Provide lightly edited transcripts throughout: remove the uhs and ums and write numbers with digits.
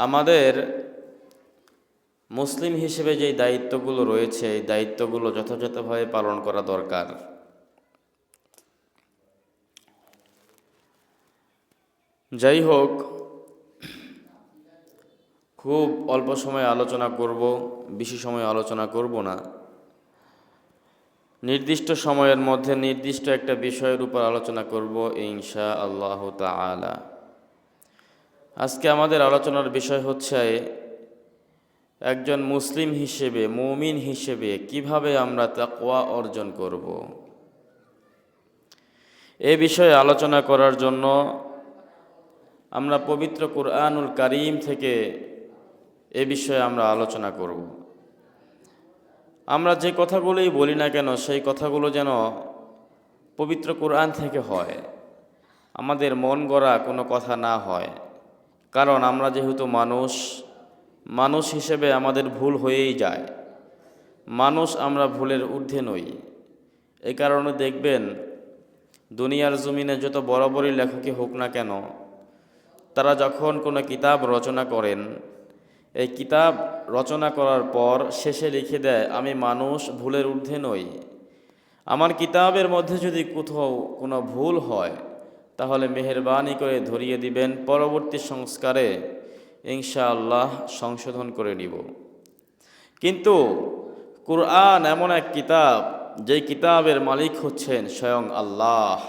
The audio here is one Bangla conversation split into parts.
আমাদের মুসলিম হিসেবে যে দায়িত্বগুলো রয়েছে এই দায়িত্বগুলো যথাযথভাবে পালন করা দরকার। যাই হোক, খুব অল্প সময় আলোচনা করব, বেশি সময় আলোচনা করব না। নির্দিষ্ট সময়ের মধ্যে নির্দিষ্ট একটা বিষয়ের উপর আলোচনা করব ইনশা আল্লাহ তাআলা। আজকে আমাদের আলোচনার বিষয় হচ্ছে একজন মুসলিম হিসেবে, মুমিন হিসেবে কিভাবে আমরা তাকওয়া অর্জন করব। এ বিষয়ে আলোচনা করার জন্য আমরা পবিত্র কুরআনুল কারীম থেকে এ বিষয়ে আমরা আলোচনা করব। আমরা যে কথাগুলোই বলি না কেন সেই কথাগুলো যেন পবিত্র কুরআন থেকে হয়, আমাদের মন গড়া কোনো কথা না হয়। কারণ আমরা যেহেতু মানুষ হিসেবে আমাদের ভুল হয়েই যায়। আমরা ভুলের ঊর্ধ্বে নই। এই কারণে দেখবেন দুনিয়ার জমিনে যত বড় বড় লেখকই হোক না কেন, তারা যখন কোনো কিতাব রচনা করেন, এই কিতাব রচনা করার পর শেষে লিখে দেয়, আমি মানুষ, ভুলের ঊর্ধ্বে নই। আমার কিতাবের মধ্যে যদি কোথাও কোনো ভুল হয় তাহলে মেহেরবানি করে ধরিয়ে দিবেন, পরবর্তী সংস্কারে ইনশাআল্লাহ সংশোধন করে নিব। কিন্তু কুরআন এমন এক কিতাব, যেই কিতাবের মালিক হচ্ছেন স্বয়ং আল্লাহ।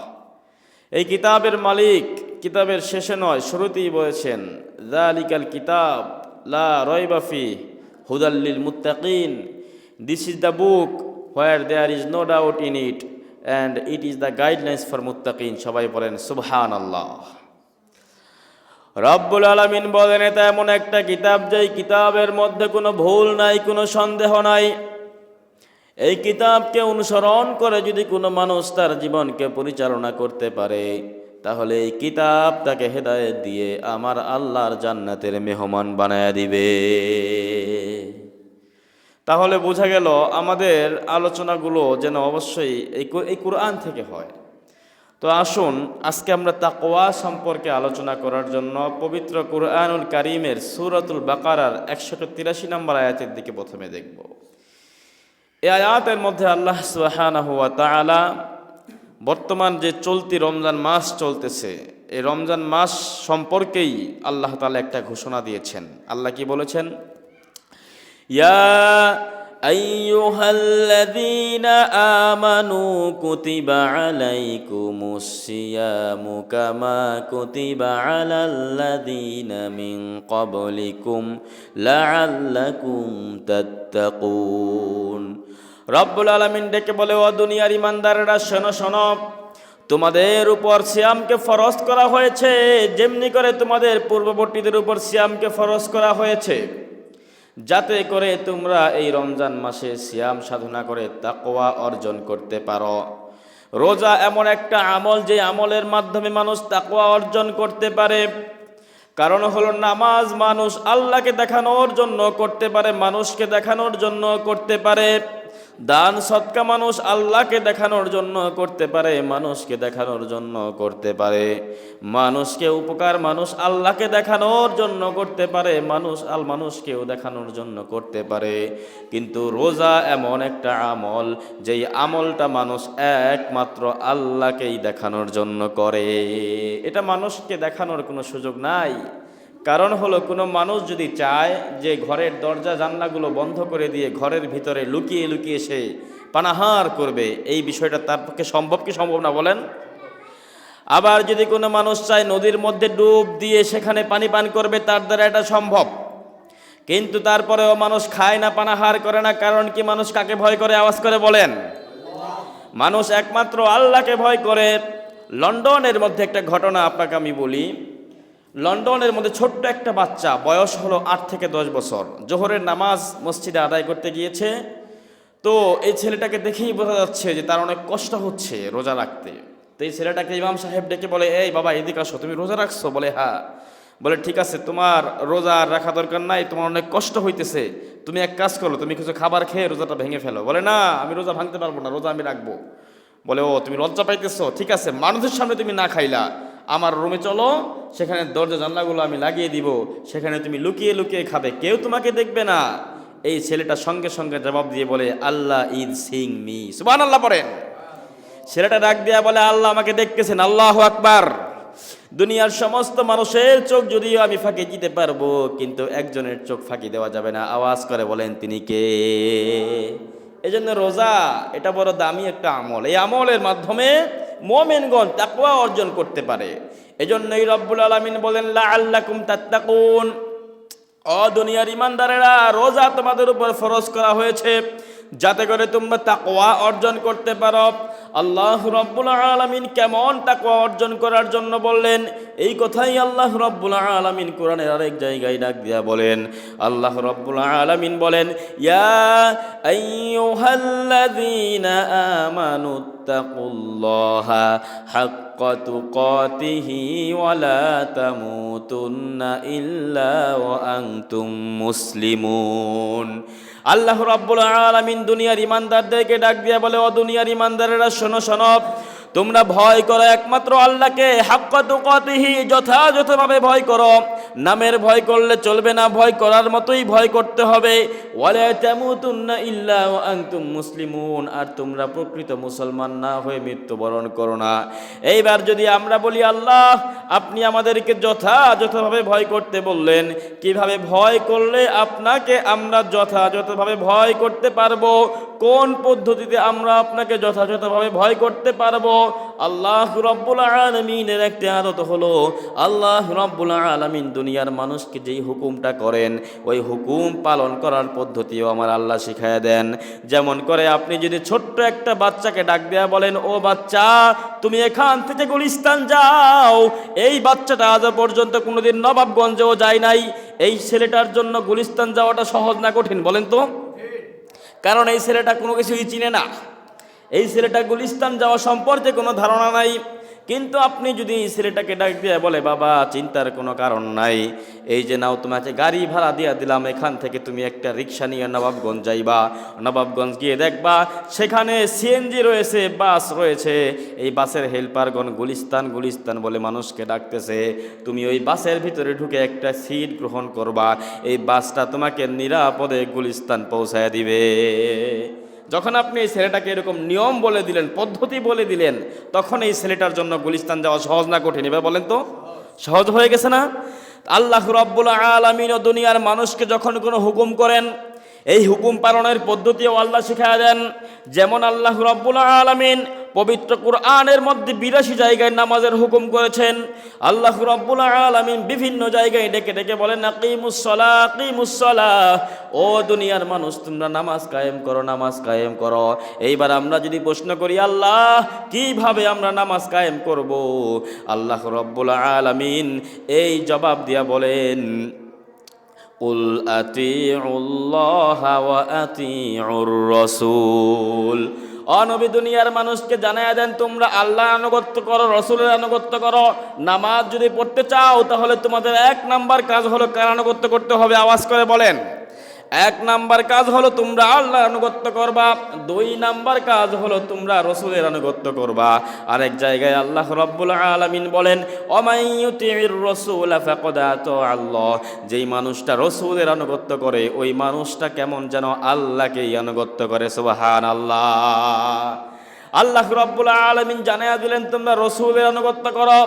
এই কিতাবের মালিক কিতাবের শেষে নয়, শুরুতেই বলেছেন, যালিকাল কিতাব লা রাইবা ফিহি হুদাল লিল মুত্তাকিন। This is the book where there is no doubt in it and it is the guidelines for মুত্তাকিন। সবাই বলেন সুবহানাল্লাহ। রব্বুল আলামিন বলেন, এটা এমন একটা কিতাব যেই কিতাবের মধ্যে কোনো ভুল নাই, কোনো সন্দেহ নাই। এই কিতাবকে অনুসরণ করে যদি কোনো মানুষ তার জীবনকে পরিচালনা করতে পারে তাহলে এই কিতাব তাকে হেদায়েত দিয়ে আমার আল্লাহর জান্নাতের মেহমান বানায়া দিবে। তাহলে বোঝা গেল আমাদের আলোচনাগুলো যেন অবশ্যই এই কুরআন থেকে হয়। তো আসুন আজকে আমরা তাকওয়া সম্পর্কে আলোচনা করার জন্য পবিত্র কুরআনুল কারীমের সূরাতুল বাকারার 183 নম্বর আয়াতের দিকে প্রথমে দেখব। এই আয়াতের মধ্যে আল্লাহ সুবহানাহু ওয়া তাআলা বর্তমান যে চলতি রমজান মাস চলতেছে, এই রমজান মাস সম্পর্কেই আল্লাহ তাআলা একটা ঘোষণা দিয়েছেন। আল্লাহ কি বলেছেন? ইয়া আইয়ুহাল্লাযীনা আমানু কুতিবা আলাইকুমুস সিয়ামু কামা কুতিবা আলাল্লাযীনা মিন ক্বাবলিকুম লাআল্লাকুম তাত্তাকুন। রব্বুল আলামিন ডেকে বলে, ও দুনিয়ার ইমানদাররা শোনো শোনো, তোমাদের উপর সিয়ামকে ফরজ করা হয়েছে যেমনি করে তোমাদের পূর্ববর্তীদের উপর সিয়ামকে ফরজ করা হয়েছে, যাতে করে তোমরা এই রমজান মাসে সিয়াম সাধনা করে তাকওয়া অর্জন করতে পারো। রোজা এমন একটা আমল যে আমলের মাধ্যমে মানুষ তাকওয়া অর্জন করতে পারে। কারণ হলো নামাজ মানুষ আল্লাহকে দেখানোর জন্য করতে পারে, মানুষকে দেখানোর জন্য করতে পারে। দান সদকা মানুষ আল্লাহকে দেখানোর জন্য করতে পারে, মানুষকে দেখানোর জন্য করতে পারে। মানুষকে উপকার মানুষ আল্লাহকে দেখানোর জন্য করতে পারে, মানুষকেও দেখানোর জন্য করতে পারে। কিন্তু রোজা এমন একটা আমল যেই আমলটা মানুষ একমাত্র আল্লাহকেই দেখানোর জন্য করে। এটা মানুষকে দেখানোর কোনো সুযোগ নাই। কারণ হলো কোনো মানুষ যদি চায় যে ঘরের দরজা জানলাগুলো বন্ধ করে দিয়ে ঘরের ভিতরে লুকিয়ে লুকিয়ে সে পানাহার করবে, এই বিষয়টা তার পক্ষে সম্ভব কি সম্ভব না বলেন? আবার যদি কোনো মানুষ চায় নদীর মধ্যে ডুব দিয়ে সেখানে পানি পান করবে, তার দ্বারা এটা সম্ভব। কিন্তু তারপরেও মানুষ খায় না, পানাহার করে না। কারণ কি? মানুষ কাকে ভয় করে? আওয়াজ করে বলেন। মানুষ একমাত্র আল্লাহকে ভয় করে। লন্ডনের মধ্যে একটা ঘটনা আপনাকে আমি বলি। লন্ডনের মধ্যে ছোট্ট একটা বাচ্চা, বয়স হলো 8 থেকে 10 বছর, জোহরের নামাজ মসজিদে আদায় করতে গিয়েছে। তো এই ছেলেটাকে দেখেই বোঝা যাচ্ছে যে তার অনেক কষ্ট হচ্ছে রোজা রাখতে। তো এই ছেলেটাকে ইমাম সাহেব ডেকে বলে, এই বাবা এদিকে আসো, তুমি রোজা রাখছো? বলে হ্যাঁ। বলে ঠিক আছে, তোমার রোজা রাখা দরকার নাই, তোমার অনেক কষ্ট হইতেছে, তুমি এক কাজ করো, তুমি কিছু খাবার খেয়ে রোজাটা ভেঙে ফেলো। বলে না, আমি রোজা ভাঙতে পারবো না, রোজা আমি রাখবো। বলে ও তুমি লজ্জা পাইতেছো, ঠিক আছে, মানুষের সামনে তুমি না খাইলা, আমার রুমে চলো, সেখানে দরজা জানলাগুলো আমি লাগিয়ে দিব, সেখানে তুমি লুকিয়ে লুকিয়ে খাবে, কেউ তোমাকে দেখবে না। এই ছেলেটা সঙ্গে সঙ্গে জবাব দিয়ে বলে, আল্লাহ ইজ সিং মি। সুবহানাল্লাহ পড়েন। ছেলেটা ডাক দিয়া বলে, আল্লাহ আমাকে দেখতেছেন। আল্লাহু আকবার। দুনিয়ার সমস্ত মানুষের চোখ যদিও আমি ফাঁকি দিতে পারবো, কিন্তু একজনের চোখ ফাঁকি দেওয়া যাবে না। আওয়াজ করে বলেন তিনি কে? এজন্য রোজা এটা বড় দামি একটা আমল। এই আমলের মাধ্যমে মুমিনগণ তাকওয়া অর্জন করতে পারে। এজন্যই রব্বুল আলামিন বলেন, লাআল্লাকুম তাত্তাকুন। ও দুনিয়ার ইমানদারেরা, রোজা তোমাদের উপর ফরজ করা হয়েছে যাতে করে তোমরা তাকওয়া অর্জন করতে পারো। আল্লাহ রব্বুল আলামিন কেমন তাকওয়া অর্জন করার জন্য বললেন, এই কথাই আল্লাহ রব্বুল আলামিন কোরআনের আরেক জায়গায় ডাক দিয়া বলেন। আল্লাহ রব্বুল আলামিন বলেন, ইয়া আইয়ুহাল্লাযীনা আমানুত্তাকুল্লাহা হাক্কা তুকাতিহি ওয়া লা তামুতুন্না ইল্লা ওয়া আনতুম মুসলিমুন। আল্লাহ রাব্বুল আলামিন দুনিয়ার ইমানদারদেরকে ডাক দিয়া বলে, ও দুনিয়ার ইমানদারেরা শোনো শোনো, তোমরা ভয় করো একমাত্র আল্লাহকে, হাক্কা তুকাতিহি, যথাযথভাবে ভয় করো। নামের ভয় করলে চলবে না, ভয় করার মতোই ভয় করতে হবে। ওয়ালা তামুতুন্না ইল্লা ওয়া আনতুম মুসলিমুন, আর তোমরা প্রকৃত মুসলমান না হয়ে মৃত্যুবরণ করো না। এইবার যদি আমরা বলি, আল্লাহ আপনি আমাদেরকে যথাযথভাবে ভয় করতে বললেন, কিভাবে ভয় করলে আপনাকে আমরা যথাযথভাবে ভয় করতে পারবো? কোন পদ্ধতিতে আমরা আপনাকে যথাযথভাবে ভয় করতে পারবো? আল্লাহ রাব্বুল আলামিনের একটি আদত হলো, আল্লাহ রাব্বুল আলামিন দুনিয়ার মানুষকে যেই হুকুমটা করেন, ওই হুকুম পালন করার পদ্ধতিও আমার আল্লাহ শিখায়া দেন। যেমন করে আপনি যদি ছোট্ট একটা বাচ্চাকে ডাক দেয়া বলেন, ও বাচ্চা তুমি এখান থেকে গুলিস্তান যাও, এই বাচ্চাটা আজ পর্যন্ত কোনোদিন নবাবগঞ্জেও যায় নাই। এই ছেলেটার জন্য গুলিস্তান যাওয়াটা সহজ না কঠিন বলেন তো? কারণ এই ছেলেটা কোনো কিছুই চিনে না, এই ছেলেটা গুলিস্তান যাওয়া সম্পর্কে কোনো ধারণা নাই। কিন্তু আপনি যদি এই ছেলেটাকে ডাক দিয়ে বলে, বাবা চিন্তার কোনো কারণ নাই, এই যে নাও তোমাকে গাড়ি ভাড়া দিয়ে দিলাম, এখান থেকে তুমি একটা রিক্সা নিয়ে নবাবগঞ্জ যাইবা, নবাবগঞ্জ গিয়ে দেখবা সেখানে সিএনজি রয়েছে, বাস রয়েছে, এই বাসের হেল্পারগণ গুলিস্তান গুলিস্তান বলে মানুষকে ডাকতেছে, তুমি ওই বাসের ভিতরে ঢুকে একটা সিট গ্রহণ করবা, এই বাসটা তোমাকে নিরাপদে গুলিস্তান পৌঁছায় দিবে। যখন আপনি এই ছেলেটাকে এরকম নিয়ম বলে দিলেন, পদ্ধতি বলে দিলেন, তখন এই ছেলেটার জন্য গুলিস্তান যাওয়া সহজ না কঠিন? এবার বলেন তো, সহজ হয়ে গেছে না? আল্লাহ রাব্বুল আলামিন ও দুনিয়ার মানুষকে যখন কোনো হুকুম করেন, এই হুকুম পালনের পদ্ধতিও আল্লাহ শিখায়া দেন। যেমন আল্লাহ রাব্বুল আলামিন পবিত্র কুরআনের মধ্যে ৮২ জায়গায় নামাজের হুকুম করেছেন। আল্লাহ রাব্বুল আলামিন বিভিন্ন জায়গায় ডেকে ডেকে বলেন, আকিমুস সালাহ আকিমুস সালাহ, ও দুনিয়ার মানুষ তোমরা নামাজ কায়েম করো, নামাজ কায়েম করো। এইবার আমরা যদি প্রশ্ন করি, আল্লাহ কিভাবে আমরা নামাজ কায়েম করব? আল্লাহ রাব্বুল আলামিন এই জবাব দিয়া বলেন, কুল আতিউল্লাহা ওয়া আতিউর রাসূল। নবী দুনিয়ার মানুষকে জানায়া দেন, তোমরা আল্লাহর আনুগত্য করো, রসুলের আনুগত্য করো। নামাজ যদি পড়তে চাও তাহলে তোমাদের ১ নাম্বার কাজ হলো কার আনুগত্য করতে হবে? আওয়াজ করে বলেন। ১ নাম্বার কাজ হলো তোমরা আল্লাহর আনুগত্য করবা, ২ নাম্বার কাজ হলো তোমরা রসুলের আনুগত্য করবা। আরেক জায়গায় আল্লাহ রাব্বুল আলামিন বলেন, ওমাই ইউতিউর রাসূলা ফাকাদ আতাআল্লাহ, যেই মানুষটা রসুলের আনুগত্য করে ওই মানুষটা কেমন যেন আল্লাহকেই আনুগত্য করে। সুবহানাল্লাহ। আল্লাহ রাব্বুল আলামিন জানায়া দিলেন তোমরা রসুলের আনুগত্য করো।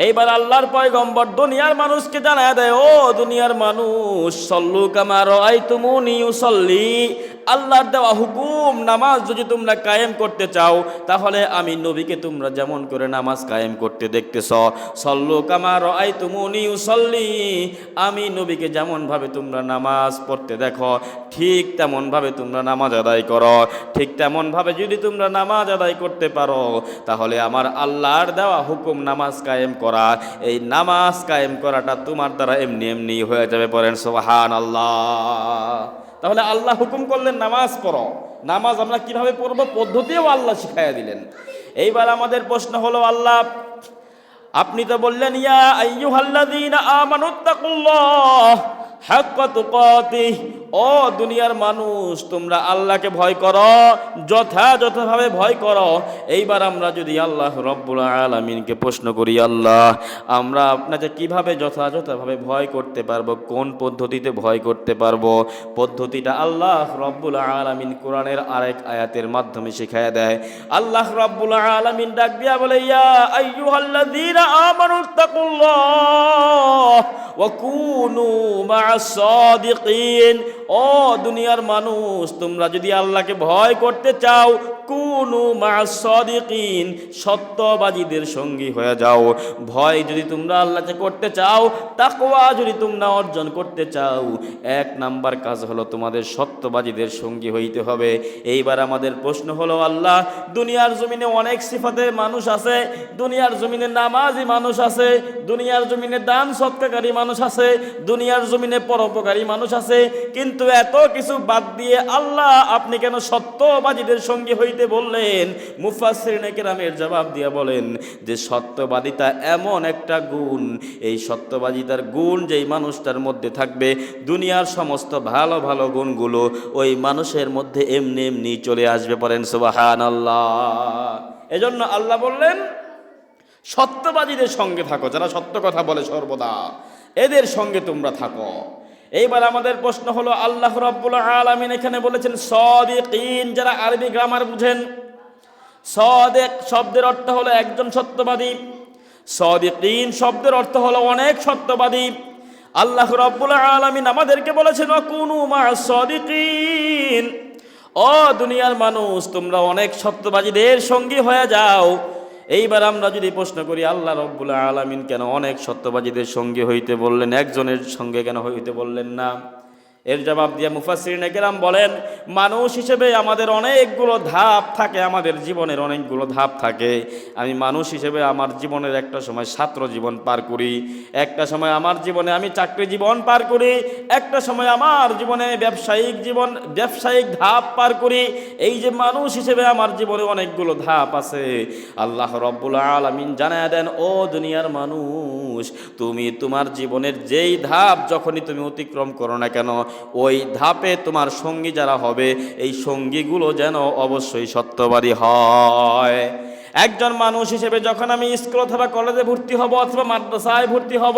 এইবার আল্লাহর পয়গম্বর দুনিয়ার মানুষকে জানায়া দেয়, ও দুনিয়ার মানুষ, সল্লু কামা রাআইতুমুনি উসাল্লি, আল্লাহর দেওয়া হুকুম নামাজ যদি তোমরা কায়েম করতে চাও তাহলে আমি নবীকে তোমরা যেমন করে নামাজ কায়েম করতে দেখতেছ, সল্লু কামা রাআইতুমুনি উসাল্লি, আমি নবীকে যেমনভাবে তোমরা নামাজ পড়তে দেখো ঠিক তেমনভাবে তোমরা নামাজ আদায় করো। ঠিক তেমনভাবে যদি তোমরা নামাজ আদায় করতে পারো তাহলে আমার আল্লাহর দেওয়া হুকুম নামাজ কায়েম করা, এই নামাজ কায়েম করাটা তোমার দ্বারা এমনি এমনি হয়ে যাবে। পড়েন সুবহানাল্লাহ। তাহলে আল্লাহ হুকুম করলেন নামাজ পড়ো, নামাজ আমরা কিভাবে পড়বো পদ্ধতিও আল্লাহ শিখাইয়া দিলেন। এইবার আমাদের প্রশ্ন হলো, আল্লাহ আপনি তো বললেন ইয়া আইয়ুহাল্লাযীনা আমানুত্তাকুল্লাহ হাক্কা তুকাতিহ, ও দুনিয়ার মানুষ তোমরা আল্লাহকে ভয় করো, যথাযথভাবে ভয় করো। এইবার আমরা যদি আল্লাহ রব্বুল আলামিনকে প্রশ্ন করি, আল্লাহ আমরা আপনাকে কিভাবে যথাযথভাবে ভয় করতে পারবো, কোন পদ্ধতিতে ভয় করতে পারবো? পদ্ধতিটা আল্লাহ রব্বুল আলামিন কোরআনের আরেক আয়াতের মাধ্যমে শিখায়া দেয়। আল্লাহ রব্বুল আলামিন ডাক দিয়া বলে, ইয়া আইয়ুহাল্লাযীনা আমানুত্তাকুল্লাহ ওয়া কুনু মা'আস সাদিকিন, ও দুনিয়ার মানুষ তোমরা যদি আল্লাহকে ভয় করতে চাও, কুনু মা'আস সাদিকিন, সত্যবাদীদের সঙ্গী হয়ে যাও। ভয় যদি তোমরা আল্লাহকে করতে চাও, তাকওয়া যদি তোমরা অর্জন করতে চাও, এক নাম্বার কাজ হলো তোমাদের সত্যবাদীদের সঙ্গী হইতে হবে। এইবার আমাদের প্রশ্ন হলো, আল্লাহ দুনিয়ার জমিনে অনেক সিফাতের মানুষ আছে, দুনিয়ার জমিনে নামাজি মানুষ আছে, দুনিয়ার জমিনে দান সৎকারী মানুষ আছে, দুনিয়ার জমিনে পরোপকারী মানুষ আছে, কিন্তু এত কিছু বাদ দিয়ে আল্লাহ আপনি কেন সত্যবাদীদের সঙ্গী হইতে বললেন? মুফাসসিরিনে কেরামের জবাব দিয়ে বলেন যে সত্যবাদিতা এমন একটা গুণ, এই সত্যবাদিতার গুণ যেই মানুষটার মধ্যে থাকবে, দুনিয়ার সমস্ত ভালো ভালো গুণগুলো ওই মানুষের মধ্যে এমনি এমনি চলে আসবে। পড়েন সুবহানাল্লাহ। এজন্য আল্লাহ বললেন সত্যবাদীদের সঙ্গে থাকো, যারা সত্য কথা বলে সর্বদা, এদের সঙ্গে তোমরা থাকো। এইবার আমাদের প্রশ্ন হলো, আল্লাহ রাব্বুল আলামিন এখানে বলেছেন সাদিকিন, যারা আরবি গ্রামার বুঝেন, সাদিক শব্দের অর্থ হলো একজন সত্যবাদী, সাদিকিন শব্দের অর্থ হলো অনেক সত্যবাদী। আল্লাহ রাব্বুল আলামিন আমাদেরকে বলেছেন ওয়াকুনু মা'আস সাদিকিন, ও দুনিয়ার মানুষ তোমরা অনেক সত্যবাদীদের সঙ্গী হয়ে যাও। এইবার আমরা যদি প্রশ্ন করি, আল্লাহ রব্বুল আলামিন কেন অনেক সত্যবাদীদের সঙ্গে হইতে বললেন, একজনের সঙ্গে কেন হইতে বললেন না? এর জবাব দিয়ে মুফাসসিরিনে কেরাম বলেন, মানুষ হিসেবে আমাদের অনেকগুলো ধাপ থাকে, আমাদের জীবনের অনেকগুলো ধাপ থাকে। আমি মানুষ হিসেবে আমার জীবনের একটা সময় ছাত্র জীবন পার করি, একটা সময় আমার জীবনে আমি চাকরি জীবন পার করি, একটা সময় আমার জীবনে ব্যবসায়িক ধাপ পার করি। এই যে মানুষ হিসেবে আমার জীবনে অনেকগুলো ধাপ আছে। আল্লাহ রব্বুল আলামিন জানায়া দেন, ও দুনিয়ার মানুষ তুমি তোমার জীবনের যেই ধাপ যখনই তুমি অতিক্রম করো না কেন, ওই ধাপে তোমার সঙ্গী যারা হবে, এই সঙ্গীগুলো যেন অবশ্যই সত্যবাদী হয়। একজন মানুষ হিসেবে যখন আমি স্কুল অথবা কলেজে ভর্তি হব অথবা মাদ্রাসায় ভর্তি হব,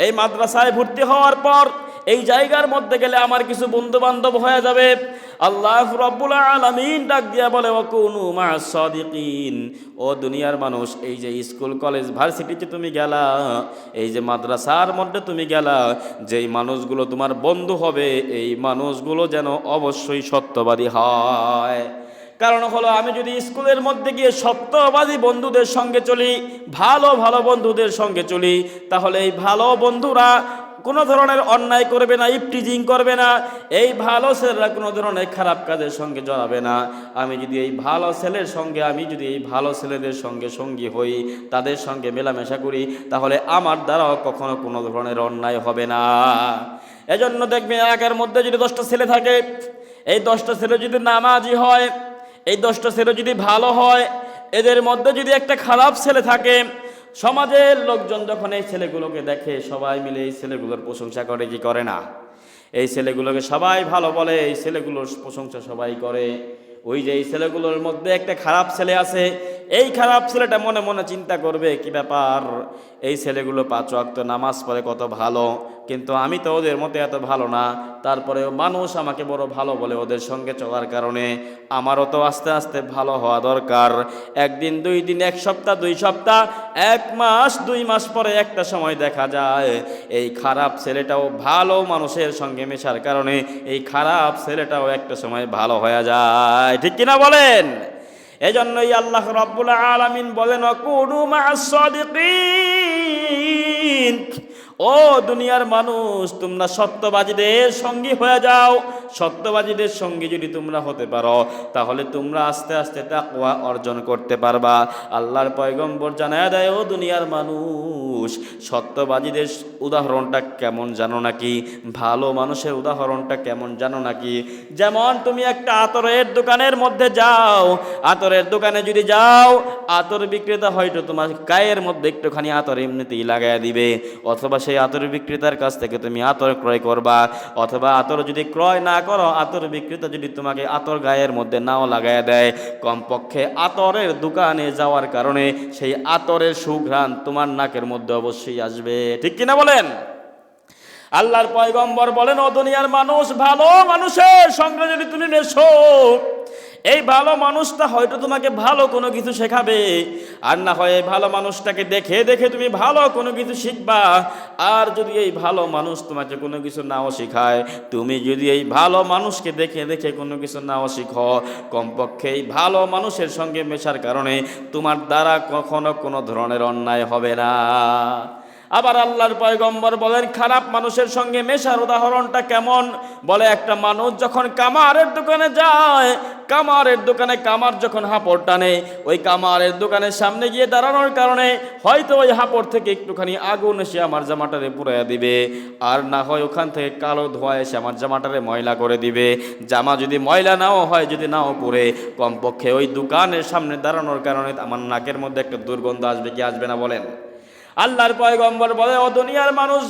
এই মাদ্রাসায় ভর্তি হওয়ার পর এই জায়গার মধ্যে গেলে আমার কিছু বন্ধু বান্ধব হয়ে যাবে। আল্লাহ রাব্বুল আলামিন ডাক দিয়া বলে ওয়াকুনু মা'আস সাদিকিন, ও দুনিয়ার মানুষ এই যে স্কুল কলেজ ভার্সিটিতে তুমি গেলা, এই যে মাদ্রাসার মধ্যে তুমি গেলা, যেই মানুষগুলো তোমার বন্ধু হবে, এই মানুষগুলো যেন অবশ্যই সত্যবাদী হয়। কারণ হলো, আমি যদি স্কুলের মধ্যে গিয়ে সত্যবাদী বন্ধুদের সঙ্গে চলি, ভালো ভালো বন্ধুদের সঙ্গে চলি, তাহলে এই ভালো বন্ধুরা কোনো ধরনের অন্যায় করবে না, ইফটিজিং করবে না, এই ভালো ছেলেরা কোনো ধরনের খারাপ কাজের সঙ্গে জড়াবে না। আমি যদি এই ভালো ছেলেদের সঙ্গে সঙ্গী হই, তাদের সঙ্গে মেলামেশা করি, তাহলে আমার দ্বারাও কখনো কোনো ধরনের অন্যায় হবে না। এজন্য দেখবেন এলাকার মধ্যে যদি 10টা ছেলে থাকে, এই 10টা ছেলে যদি নামাজি হয়, এই 10টা ছেলে যদি ভালো হয়, এদের মধ্যে যদি একটা খারাপ ছেলে থাকে, সমাজের লোকজন যখন এই ছেলেগুলোকে দেখে সবাই মিলে এই ছেলেগুলোর প্রশংসা করে কি করে না? এই ছেলেগুলোকে সবাই ভালো বলে, এই ছেলেগুলোর প্রশংসা সবাই করে। ওই যে এই ছেলেগুলোর মধ্যে একটা খারাপ ছেলে আছে, এই খারাপ ছেলেটা মনে মনে চিন্তা করবে, কি ব্যাপার, এই ছেলেগুলো 5 ওয়াক্ত নামাজ পড়ে কত ভালো, কিন্তু আমি তো ওদের মতো এত ভালো না, তারপরেও মানুষ আমাকে বড় ভালো বলে। ওদের সঙ্গে চলার কারণে আমারও তো আস্তে আস্তে ভালো হওয়া দরকার। 1 দিন 2 দিন 1 সপ্তাহ 2 সপ্তাহ 1 মাস 2 মাস পরে একটা সময় দেখা যায় এই খারাপ ছেলেটাও ভালো মানুষের সঙ্গে মেশার কারণে এই খারাপ ছেলেটাও একটা সময় ভালো হয়ে যায়। ঠিক কিনা বলেন? এজন্যই আল্লাহ রাব্বুল আলামিন বলেন ওয়াকুনু মা'আস সাদিকিন, ও ও দুনিয়ার মানুষ, তোমরা সত্যবাদীদের সঙ্গী হয়ে যাও। সত্যবাদীদের সঙ্গী যদি তোমরা হতে পারো, তাহলে তোমরা আস্তে আস্তে তাকওয়া অর্জন করতে পারবা। আল্লাহর পয়গম্বর জানায় দেয়, ও দুনিয়ার মানুষ, সত্যবাদীদের উদাহরণটা কেমন জানো নাকি? ভালো মানুষের উদাহরণটা কেমন জানো নাকি? যেমন তুমি একটা আতরের দোকানের মধ্যে যাও, আতরের দোকানে যদি যাও, আতর বিক্রেতা হয়তো তোমার গায়ের মধ্যে একটুখানি আতর এমনিতেই লাগাই দিবে, অথবা সেই আতর বিক্রেতার কাছ থেকে তুমি আতর ক্রয় করবা, অথবা আতর যদি ক্রয় না করো, আতর বিক্রেতা যদি তোমাকে আতর গায়ের মধ্যে নাও লাগায় দেয়, কমপক্ষে আতরের দোকানে যাওয়ার কারণে সেই আতরের সুঘ্রাণ তোমার নাকের মধ্যে অবশ্যই আসবে। ঠিক কিনা বলেন? আল্লাহর পয়গম্বর বলেন, ও দুনিয়ার মানুষ, ভালো মানুষের সঙ্গে যদি তুমি মেশো, এই ভালো মানুষটা হয়তো তোমাকে ভালো কোনো কিছু শেখাবে, আর না হয় এই ভালো মানুষটাকে দেখে দেখে তুমি ভালো কোনো কিছু শিখবা। আর যদি এই ভালো মানুষ তোমাকে কোনো কিছু নাও শেখায়, তুমি যদি এই ভালো মানুষকে দেখে দেখে কোনো কিছু নাও শিখো, কমপক্ষে এই ভালো মানুষের সঙ্গে মেশার কারণে তোমার দ্বারা কখনো কোনো ধরনের অন্যায় হবে না। আবার আল্লাহর পয়গম্বর বলেন, খারাপ মানুষের সঙ্গে মেশার উদাহরণটা কেমন? বলে, একটা মানুষ যখন কামারের দোকানে যায়, কামারের দোকানে কামার যখন হাঁপড় টানে, ওই কামারের দোকানের সামনে গিয়ে দাঁড়ানোর কারণে হয়তো ওই হাঁপড় থেকে একটুখানি আগুন এসে আমার জামাটারে পুড়াইয়া দিবে, আর না হয় ওখান থেকে কালো ধোঁয়া এসে আমার জামাটারে ময়লা করে দিবে। জামা যদি ময়লা নাও হয়, যদি নাও পরে, কমপক্ষে ওই দোকানের সামনে দাঁড়ানোর কারণে আমার নাকের মধ্যে একটা দুর্গন্ধ আসবে কি আসবে না বলেন? আল্লাহর পয়গম্বর বলে, ও দুনিয়ার মানুষ,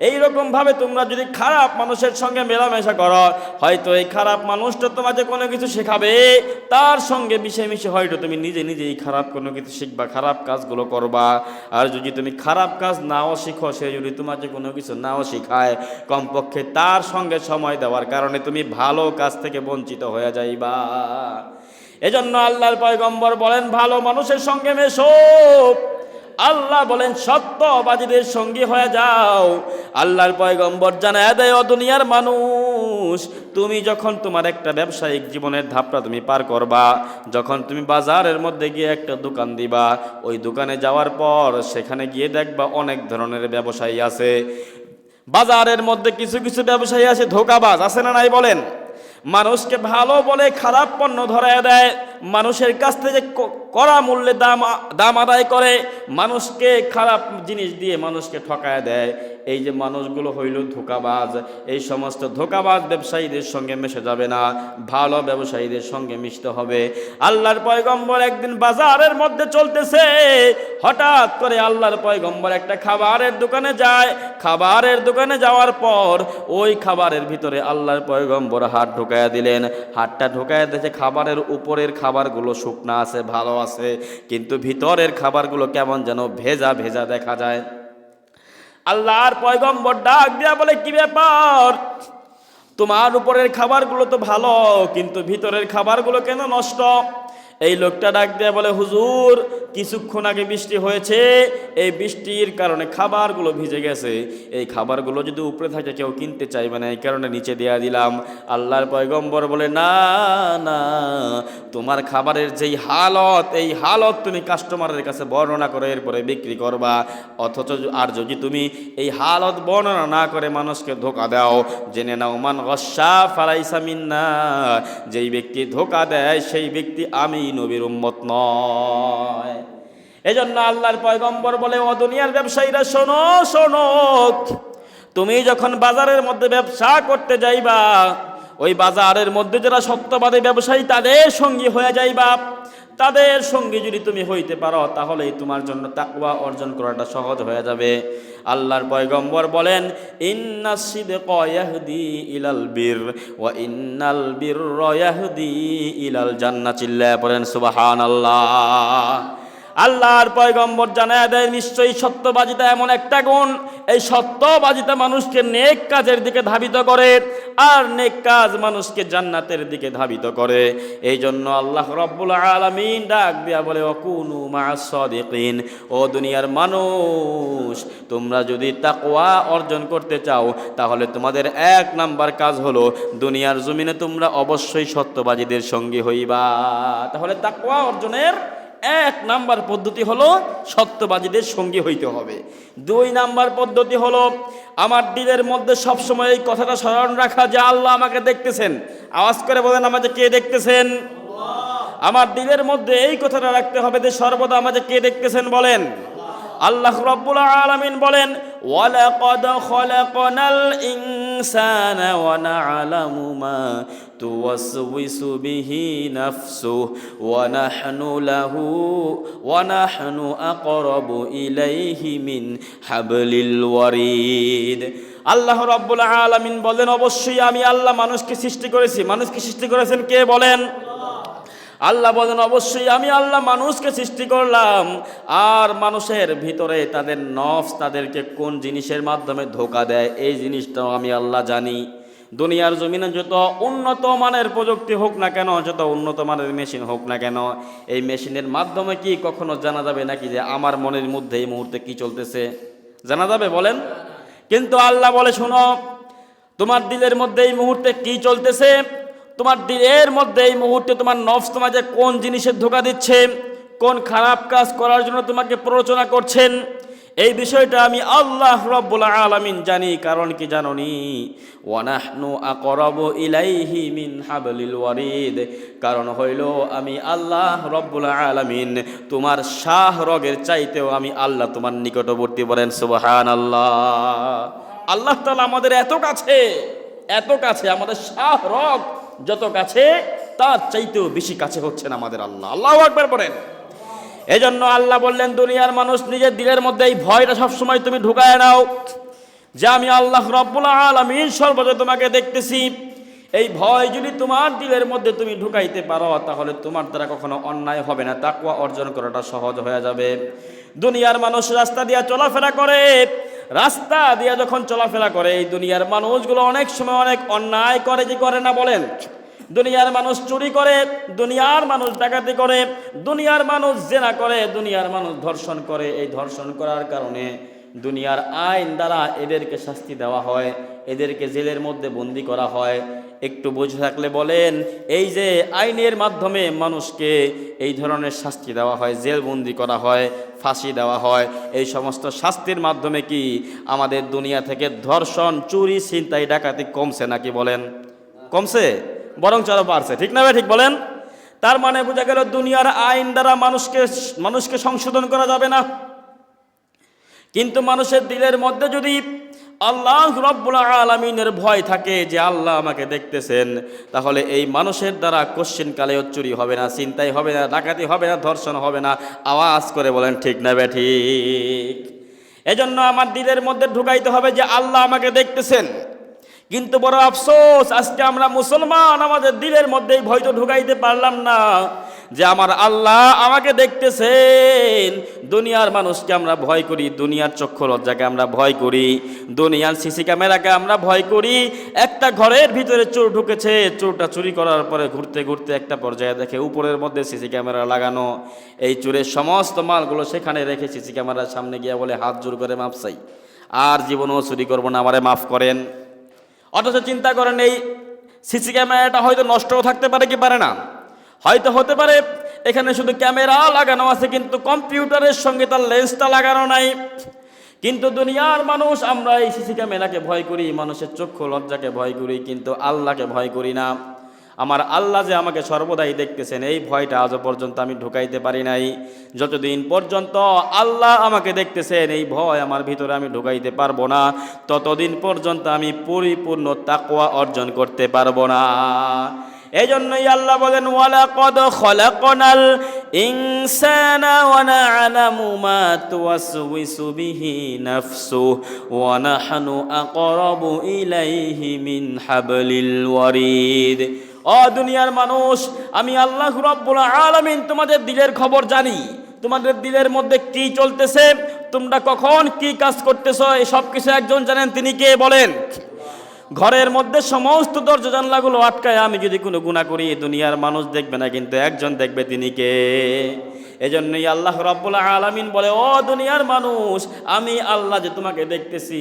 এইরকম ভাবে তোমরা যদি খারাপ মানুষের সঙ্গে মেলামেশা করো, হয়তো এই খারাপ মানুষটা তোমাকে কোনো কিছু শেখাবে, তার সঙ্গে মিশে মিশে হয়তো তুমি নিজে নিজেই খারাপ কোনো কিছু শিখবা, খারাপ কাজগুলো করবা। আর যদি তুমি খারাপ কাজ নাও শিখো, সে যদি তোমাকে কোনো কিছু নাও শিখায়, কমপক্ষে তার সঙ্গে সময় দেওয়ার কারণে তুমি ভালো কাজ থেকে বঞ্চিত হয়ে যাইবা। এজন্য আল্লাহর পয়গম্বর বলেন, ভালো মানুষের সঙ্গে মেশো। আল্লাহ বলেন, সত্যবাদীদের সঙ্গী হয়ে যাও। আল্লাহর পয়গম্বর জানায় দেয়, ও দুনিয়ার মানুষ, তুমি যখন তোমার একটা ব্যবসায়িক জীবনের ধাপটা তুমি পার করবা, যখন তুমি বাজারের মধ্যে গিয়ে একটা দোকান দিবা, ওই দোকানে যাওয়ার পর সেখানে গিয়ে দেখবা অনেক ধরনের ব্যবসায়ী আছে। বাজারের মধ্যে কিছু কিছু ব্যবসায়ী আছে ধোঁকাবাজ, আছে না নাই বলেন? মানুষকে ভালো বলে খারাপ পণ্য ধরায় দেয়, মানুষের কাছ থেকে কড়া মূল্যে দাম আদায় করে, মানুষকে খারাপ জিনিস দিয়ে মানুষকে ঠকায় দেয়। এই যে মানুষগুলো হইল ধোঁকাবাজ। এই সমস্ত ধোঁকাবাজ ব্যবসায়ীদের সঙ্গে মিশে যাবে না, ভালো ব্যবসায়ীদের সঙ্গে মিশতে হবে। আল্লাহর পয়গম্বর একদিন বাজারের মধ্যে চলতেছে, হঠাৎ করে আল্লাহর পয়গম্বর একটা খাবারের দোকানে যায়। খাবারের দোকানে যাওয়ার পর ওই খাবারের ভিতরে আল্লাহর পয়গম্বর হাত ঢুকাইয়া দিলেন। হাতটা ঢুকাইয়া দিয়েছে, খাবারের উপরের খাবারগুলো শুকনা আছে, ভালো আছে, কিন্তু ভিতরের খাবারগুলো কেমন যেন ভেজা ভেজা দেখা যায়। আল্লাহর পয়গম্বর ডাক দিয়া বলে, কি ব্যাপার, তোমার উপরের খাবারগুলো তো ভালো, কিন্তু ভিতরের খাবারগুলো কেন নষ্ট? এই লোকটা ডাক দিয়া বলে, হুজুর, কিছুক্ষণ আগে বৃষ্টি হয়েছে, এই বৃষ্টির কারণে খাবারগুলো ভিজে গেছে, এই খাবারগুলো যদি উপরে থাকে কেউ কিনতে চাইবে না, এই কারণে নিচে দেয়া দিলাম। আল্লাহর পয়গম্বর বলে, না না, তোমার খাবারের যেই হালত, এই হালত তুমি কাস্টমারের কাছে বর্ণনা করে এরপরে বিক্রি করবা। অথচ আর যদি তুমি এই হালত বর্ণনা না করে মানুষকে ধোঁকা দাও, জেনে নাও, মান গস্সা ফালাইসা মিন্না, যেই ব্যক্তি ধোঁকা দেয় সেই ব্যক্তি আমি নবীর উম্মত নয়। এজন্য আল্লাহর পয়গম্বর বলে, ও দুনিয়ার ব্যবসায়ীরা শোনো শোনো, তুমি যখন বাজারের মধ্যে ব্যবসা করতে যাইবা, ওই বাজারের মধ্যে যারা সত্যবাদী ব্যবসায়ী তাদের সঙ্গী হয়ে যাইবা। তাদের সঙ্গে যদি তুমি হইতে পারো, তাহলেই তোমার জন্য তাকওয়া অর্জন করাটা সহজ হয়ে যাবে। আল্লাহর পয়গম্বর বলেন, ইন্নাস সিদকা ইয়াহদি ইলাল বির ওয়া ইন্নাল বিররা ইয়াহদি ইলাল জান্নাহ। চিল্লায়া পড়েন সুবহানাল্লাহ। আল্লাহর পয়গম্বর জানায় দেয়, নিশ্চয়ই সত্যবাদিতা এমন একটা গুণ, এই সত্যবাদিতা মানুষকে নেক কাজের দিকে ধাবিত করে, আর নেক কাজ মানুষকে জান্নাতের দিকে ধাবিত করে। এই জন্য আল্লাহ রাব্বুল আলামিন ডাক দিয়া বলে, ওয়াকুনু মা'আস সাদিকিন, ও দুনিয়ার মানুষ, তোমরা যদি তাকওয়া অর্জন করতে চাও, তাহলে তোমাদের 1 নাম্বার কাজ হলো দুনিয়ার জমিনে তোমরা অবশ্যই সত্যবাদীদের সঙ্গী হইবা। তাহলে তাকওয়া অর্জনের এক নাম্বার পদ্ধতি হলো সত্যবাদীদের সঙ্গী হইতে হবে। 2 নাম্বার পদ্ধতি হলো আমার দিলের মধ্যে সবসময় এই কথাটা স্মরণ রাখা যে আল্লাহ আমাকে দেখতেছেন। আওয়াজ করে বলেন, আমাকে কে দেখতেছেন? আমার দিলের মধ্যে এই কথাটা রাখতে হবে যে সর্বদা আমাকে কে দেখতেছেন বলেন। আল্লাহ রাব্বুল আলামিন বলেন, ওয়ালাকাদ খলাকনাল ইনসানা ওয়া না'লামু মা তুওয়াসওয়িসু বিহি নাফসুহু ওয়া নাহনু আকরাবু ইলাইহি মিন হাবলিল ওয়ারিদ। আল্লাহ রাব্বুল আলামিন বলেন, অবশ্যই আমি আল্লাহ মানুষকে সৃষ্টি করেছি। মানুষকে সৃষ্টি করেছেন কে বলেন? আল্লাহ বলেন, অবশ্যই আমি আল্লাহ মানুষকে সৃষ্টি করলাম, আর মানুষের ভিতরে তাদের নফস তাদেরকে কোন জিনিসের মাধ্যমে ধোঁকা দেয় এই জিনিসটাও আমি আল্লাহ জানি। দুনিয়ার জমিনে যত উন্নত মানের প্রযুক্তি হোক না কেন, যত উন্নত মানের মেশিন হোক না কেন, এই মেশিনের মাধ্যমে কি কখনো জানা যাবে নাকি যে আমার মনের মধ্যে এই মুহূর্তে কি চলতেছে? জানা যাবে বলেন? কিন্তু আল্লাহ বলে, শোনো, তোমার দিলের মধ্যে এই মুহূর্তে কি চলতেছে, তোমার দিলের মধ্যে এই মুহূর্তে তোমার নফস তোমাকে কোন জিনিসের ধোঁকা দিচ্ছে, কোন খারাপ কাজ করার জন্য তোমাকে প্ররোচনা করছেন, এই বিষয়টা আমি আল্লাহ রাব্বুল আলামিন জানি। কারণ কি জানোনি? ওয়া নাহনু আকরাবু ইলাইহি মিন হাবলিল ওয়ারিদ। কারণ হইল আমি আল্লাহ রাব্বুল আলামিন তোমার শাহ রগের চাইতেও আমি আল্লাহ তোমার নিকটবর্তী। বলেন সুবহানাল্লাহ। আল্লাহ তাআলা আমাদের এত কাছে, এত কাছে, আমাদের শাহ রগ যত কাছে তার চাইতেও বেশি কাছে হচ্ছেন আমাদের আল্লাহ। আল্লাহু আকবার বলেন। এজন্য আল্লাহ বললেন, দুনিয়ার মানুষ নিজের দিলের মধ্যে এই ভয়টা সবসময় তুমি ঢুকায় নাও যে আমি আল্লাহ রাব্বুল আলামিন সর্বদা তোমাকে দেখতেছি। এই ভয় যদি তোমার দিলের মধ্যে তুমি ঢুকাইতে পারো, তাহলে তোমার দ্বারা কখনো অন্যায় হবে না, তাকওয়া অর্জন করাটা সহজ হয়ে যাবে। দুনিয়ার মানুষ রাস্তা দিয়ে চলাফেরা করে, রাস্তা দিয়ে যখন চলাফেরা করে এই দুনিয়ার মানুষগুলো অনেক সময় অনেক অন্যায় করে, যে করে না বলেন? দুনিয়ার মানুষ চুরি করে, দুনিয়ার মানুষ ডাকাতি করে, দুনিয়ার মানুষ জেনা করে, দুনিয়ার মানুষ ধর্ষণ করে। এই ধর্ষণ করার কারণে দুনিয়ার আইন দ্বারা এদেরকে শাস্তি দেওয়া হয়, এদেরকে জেলের মধ্যে বন্দি করা হয়। একটু বুঝে থাকলে বলেন, এই যে আইনের মাধ্যমে মানুষকে এই ধরনের শাস্তি দেওয়া হয়, জেলবন্দি করা হয়, ফাঁসি দেওয়া হয়, এই সমস্ত শাস্তির মাধ্যমে কি আমাদের দুনিয়া থেকে ধর্ষণ, চুরি, ছিনতাই, ডাকাতি কমছে নাকি বলেন? কমছে? বরং আরো বাড়ছে। ঠিক না ভাই? ঠিক বলেন। তার মানে বোঝা গেল দুনিয়ার আইন দ্বারা মানুষকে সংশোধন করা যাবে না। কিন্তু মানুষের দিলের মধ্যে যদি আল্লাহ রাব্বুল আলামিনের ভয় থাকে যে আল্লাহ আমাকে দেখতেছেন, তাহলে এই মানুষের দ্বারা কোশ্চিনকালেও চুরি হবে না, ছিনতাই হবে না, ডাকাতি হবে না, ধর্ষণ হবে না। আওয়াজ করে বলেন ঠিক না বে ঠিক? এজন্য আমার দিলের মধ্যে ঢুকাইতে হবে যে আল্লাহ আমাকে দেখতেছেন। কিন্তু বড় আফসোস, আজকে আমরা মুসলমান আমাদের দিলের মধ্যে ভয় তো ঢুকাইতে পারলাম না যে আমার আল্লাহ আমাকে দেখতেছেন। দুনিয়ার মানুষকে আমরা ভয় করি, দুনিয়ার চক্ষু লজ্জাকে আমরা ভয় করি, দুনিয়ার সিসি ক্যামেরাকে আমরা ভয় করি। একটা ঘরের ভিতরে চোর ঢুকেছে, চোরটা চুরি করার পরে ঘুরতে ঘুরতে একটা পর্যায়ে দেখে উপরের মধ্যে সিসি ক্যামেরা লাগানো, এই চোরের সমস্ত মালগুলো সেখানে রেখে সিসি ক্যামেরার সামনে গিয়ে বলে হাত জোর করে মাফ চাই, আর জীবনেও চুরি করবো না, আমারে মাফ করেন। অথচ চিন্তা করেন, এই সিসি ক্যামেরাটা হয়তো নষ্টও থাকতে পারে কি পারে না? হয়তো হতে পারে এখানে শুধু ক্যামেরা লাগানো আছে, কিন্তু কম্পিউটারের সঙ্গে তার লেন্সটা লাগানো নাই। কিন্তু দুনিয়ার মানুষ আমরা এই সিসি ক্যামেরাকে ভয় করি, মানুষের চক্ষু লজ্জাকে ভয় করি, কিন্তু আল্লাহকে ভয় করি না। আমার আল্লাহ যে আমাকে সর্বদাই দেখতেছেন, এই ভয়টা আজও পর্যন্ত আমি ঢুকাইতে পারি নাই। যতদিন পর্যন্ত আল্লাহ আমাকে দেখতেছেন এই ভয় আমার ভিতরে আমি ঢুকাইতে পারবো না, ততদিন পর্যন্ত আমি পরিপূর্ণ তাকওয়া অর্জন করতে পারবো না। এই জন্যই আল্লাহ বলেন, ওয়ালাকাদ খলাকনাল ইনসানা ওয়া না'লামু মা তুওয়াসওয়িসু বিহি নাফসুহু ওয়া নাহনু আকরাবু ইলাইহি মিন হাবলিল ওয়ারিদ। ও দুনিয়ার মানুষ, আমি আল্লাহ রাব্বুল আলামিন তোমাদের দিলের খবর জানি। তোমাদের দিলের মধ্যে কি চলতেছে, তোমরা কখন কি কাজ করতেছো, এই সব কিছু একজন জানেন। তিনি কে বলেন? ঘরের মধ্যে সমস্ত দরজা জানলাগুলো আটকায় আমি যদি কোনো গুনাহ করি, দুনিয়ার মানুষ দেখবে না, কিন্তু একজন দেখবে। তিনি কে? এজন্যই আল্লাহ রাব্বুল আলামিন বলে, ও দুনিয়ার মানুষ, আমি আল্লাহ যে তোমাকে দেখতেছি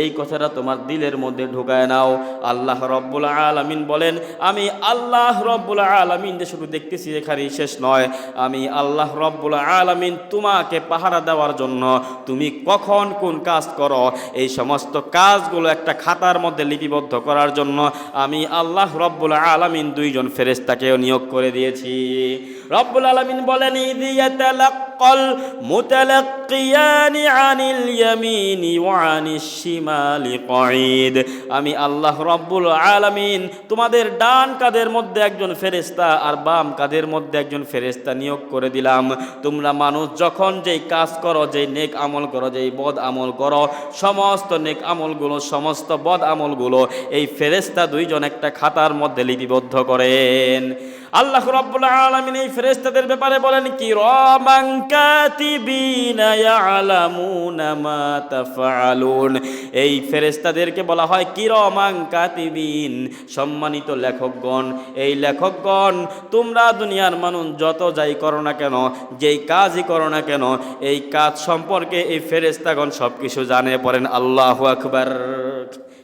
এই কথাটা তোমার দিলের মধ্যে ঢুকায় নাও। আল্লাহ রাব্বুল আলামিন বলেন, আমি আল্লাহ রাব্বুল আলামিন যে শুধু দেখতেছি এখানেই শেষ নয়, আমি আল্লাহ রাব্বুল আলামিন তোমাকে পাহারা দেওয়ার জন্য তুমি কখন কোন কাজ করো এই সমস্ত কাজগুলো একটা খাতার মধ্যে লিপিবদ্ধ করার জন্য আমি আল্লাহ রাব্বুল আলামিন দুইজন ফেরেশতাকেও নিয়োগ করে দিয়েছি। রব্বুল আলামিন বলেন, ইয ইয়াতালাক্কাল মুতালাক্কিয়ানি আনিল ইয়ামিনি ওয়া আনিশ শিমালি কঈদ। আমি আল্লাহ রব্বুল আলামিন তোমাদের ডান কাঁধের মধ্যে একজন ফেরেশতা আর বাম কাঁধের মধ্যে একজন ফেরেশতা নিয়োগ করে দিলাম। তোমরা মানুষ যখন যেই কাজ করো, যেই নেক আমল করো, যেই বদ আমল করো, সমস্ত নেক আমলগুলো, সমস্ত বদ আমলগুলো এই ফেরেশতা দুইজন একটা খাতার মধ্যে লিপিবদ্ধ করেন। আল্লাহ রাব্বুল আলামিন এই ফেরেশতাদের ব্যাপারে বলেন, কিরামান কাতিবিনা ইয়ালামুনা মা তাফআলুন। এই ফেরেশতাদেরকে বলা হয় কিরামান কাতিবিন, সম্মানিত লেখকগণ। এই লেখকগণ, তোমরা দুনিয়ার মানুষ যত যাই করো না কেন, যেই কাজই করো না কেন, এই কাজ সম্পর্কে এই ফেরেশতাগণ সব কিছু জানে। পড়েন আল্লাহু আকবার।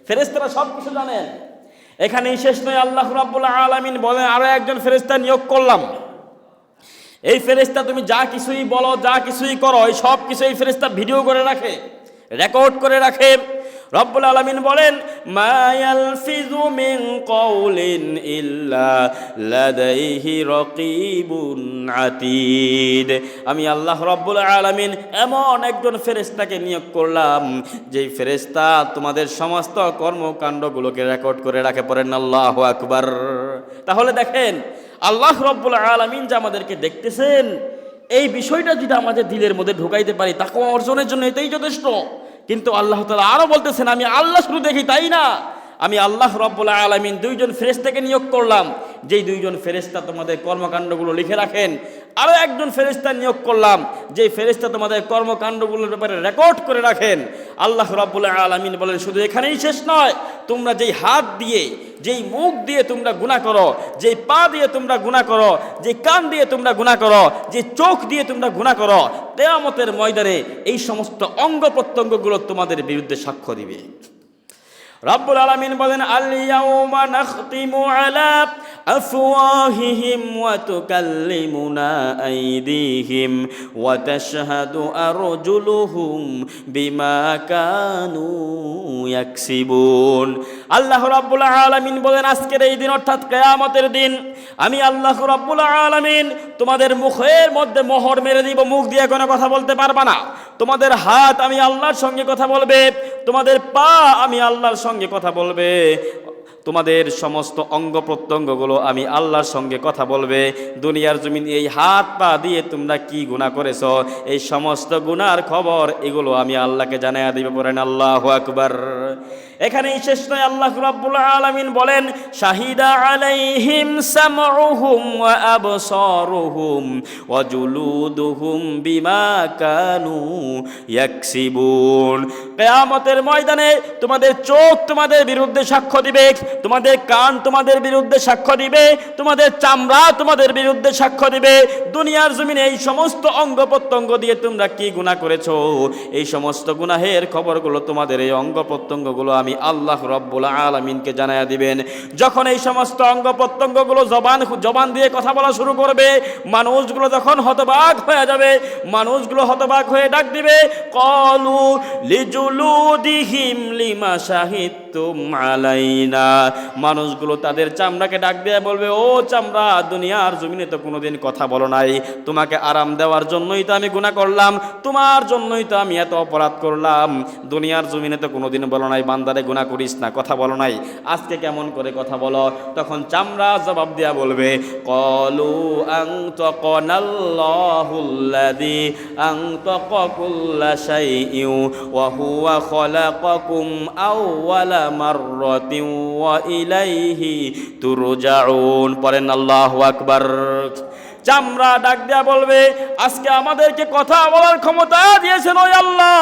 ফেরেশতারা সব কিছু জানেন। এখানেই শেষ নয়, আল্লাহ রাব্বুল আলামিন বলেন, আরো একজন ফেরেশতা নিয়োগ করলাম। এই ফেরেশতা তুমি যা কিছুই বলো, যা কিছুই করো, এই সব কিছু এই ফেরেশতা ভিডিও করে রাখে, রেকর্ড করে রাখে। রব্বুল আলামিন বলেন, মা ইয়ালফিযু মিন কাউলিন ইল্লা লাদাইহি রাকীবুন আতীদ। আমি আল্লাহ রব্বুল আলামিন এমন একজন ফেরেশতাকে নিয়োগ করলাম যেই ফেরেশতা তোমাদের সমস্ত কর্মকাণ্ডগুলোকে রেকর্ড করে রাখে। পড়েন আল্লাহু আকবার। তাহলে দেখেন, আল্লাহ রব্বুল আলামিন যে আমাদেরকে দেখতেছেন, এই বিষয়টা যদি আমাদের দিলের মধ্যে ঢুকাইতে পারি, তাকওয়া অর্জনের জন্য এটাই যথেষ্ট। কিন্তু আল্লাহ তাআলা আরো বলতেছেন, আমি আল্লাহ শুধু দেখি তাই না, আমি আল্লাহ রাব্বুল আলামিন দুইজন ফেরেশতাকে নিয়োগ করলাম, যেই দুইজন ফেরেশতা তোমাদের কর্মকাণ্ডগুলো লিখে রাখেন। আরো একজন ফেরেশতা নিয়োগ করলাম, যেই ফেরেশতা তোমাদের কর্মকাণ্ডগুলোর ব্যাপারে রেকর্ড করে রাখেন। আল্লাহ রাব্বুল আলামিন বলেন, শুধু এখানেই শেষ নয়, তোমরা যেই হাত দিয়ে, যেই মুখ দিয়ে তোমরা গুনাহ করো, যেই পা দিয়ে তোমরা গুনাহ করো, যেই কান দিয়ে তোমরা গুনাহ করো, যে চোখ দিয়ে তোমরা গুনাহ করো, কিয়ামতের ময়দানে এই সমস্ত অঙ্গ প্রত্যঙ্গগুলো তোমাদের বিরুদ্ধে সাক্ষ্য দিবে। রব্বুল আলামিন বলেন, আল ইয়াউমা নাখতিমু আলা আফওয়াহিহিম ওয়া তুকাল্লিমুনা আইদিহিম ওয়া তাশহাদু আরজুলুহুম বিমা কানু ইয়াকসিবুন। আল্লাহ রাব্বুল আলামিন বলেন, আজকের এই দিন অর্থাৎ কিয়ামতের দিন আমি আল্লাহ রাব্বুল আলামিন তোমাদের মুখের মধ্যে মোহর মেরে দিব, মুখ দিয়ে কোনো কথা বলতে পারবা না। তোমাদের হাত আমি আল্লাহর সঙ্গে কথা বলবে, তোমাদের পা আমি আল্লাহর সঙ্গে কথা বলবে, তোমাদের সমস্ত অঙ্গ প্রত্যঙ্গগুলো আমি আল্লাহর সঙ্গে কথা বলবে। দুনিয়ার জমিন এই হাত পা দিয়ে তোমরা কি গুনাহ করেছো, এই সমস্ত গুনার খবর এগুলো আমি আল্লাহকে জানাইয়া দিব। পড়েন আল্লাহু আকবার। এখানেই শেষ নয়, আল্লাহ রাব্বুল আলামিন বলেন, শাহিদা আলাইহিম সামউহুম ওয়া আবসারুহুম ওয়া জুলুদুহুম বিমা কানু ইয়াকসিবুন। কিয়ামতের ময়দানে তোমাদের চোখ তোমাদের বিরুদ্ধে সাক্ষ্য দিবে, তোমাদের কান তোমাদের বিরুদ্ধে সাক্ষ্য দিবে, তোমাদের চামড়া তোমাদের বিরুদ্ধে সাক্ষ্য দিবে। দুনিয়ার জমিনে এই সমস্ত অঙ্গ প্রত্যঙ্গ দিয়ে তোমরা কি গুনাহ করেছো, এই সমস্ত গুনাহের খবরগুলো তোমাদের এই অঙ্গ প্রত্যঙ্গগুলো আমি আল্লাহ রাব্বুল আলামিনকে জানায়া দিবেন। যখন এই সমস্ত অঙ্গ প্রত্যঙ্গগুলো জবান দিয়ে কথা বলা শুরু করবে, মানুষগুলো যখন হতবাক হয়ে যাবে, মানুষগুলো হতবাক হয়ে ডাক দিবে, ক্বালু লিজুলুদিহিম লিমা শাহিদতুম আলাইনা। মানুষগুলো তাদের চামড়াকে ডাক দিয়ে বলবে, ও চামড়া, দুনিয়ার জমিনে তো কোনোদিন কথা বলো নাই, তোমাকে আরাম দেওয়ার জন্যই তো আমি গুনাহ করলাম, তোমার জন্যই তো আমি এত অপরাধ করলাম। দুনিয়ার জমিনে তো কোনোদিন বলো নাই বান্দারে গুনাহ করিস না, কথা বলো নাই, আজকে কেমন করে কথা বলো? তখন চামড়া জবাব দিয়া বলবে, ক্বালু আনতাকানাল্লাহুল্লাযী আনতাকা কুল্লা শাইইন ওয়া হুয়া খালাকাকুম আউওয়ালা মাররাতিন ওয়া ইলাইহি তুরজাউন। পড়েন আল্লাহু আকবার। চামড়া ডাক দেয়া বলবে, আজকে আমাদেরকে কথা বলার ক্ষমতা দিয়েছেন ওই আল্লাহ,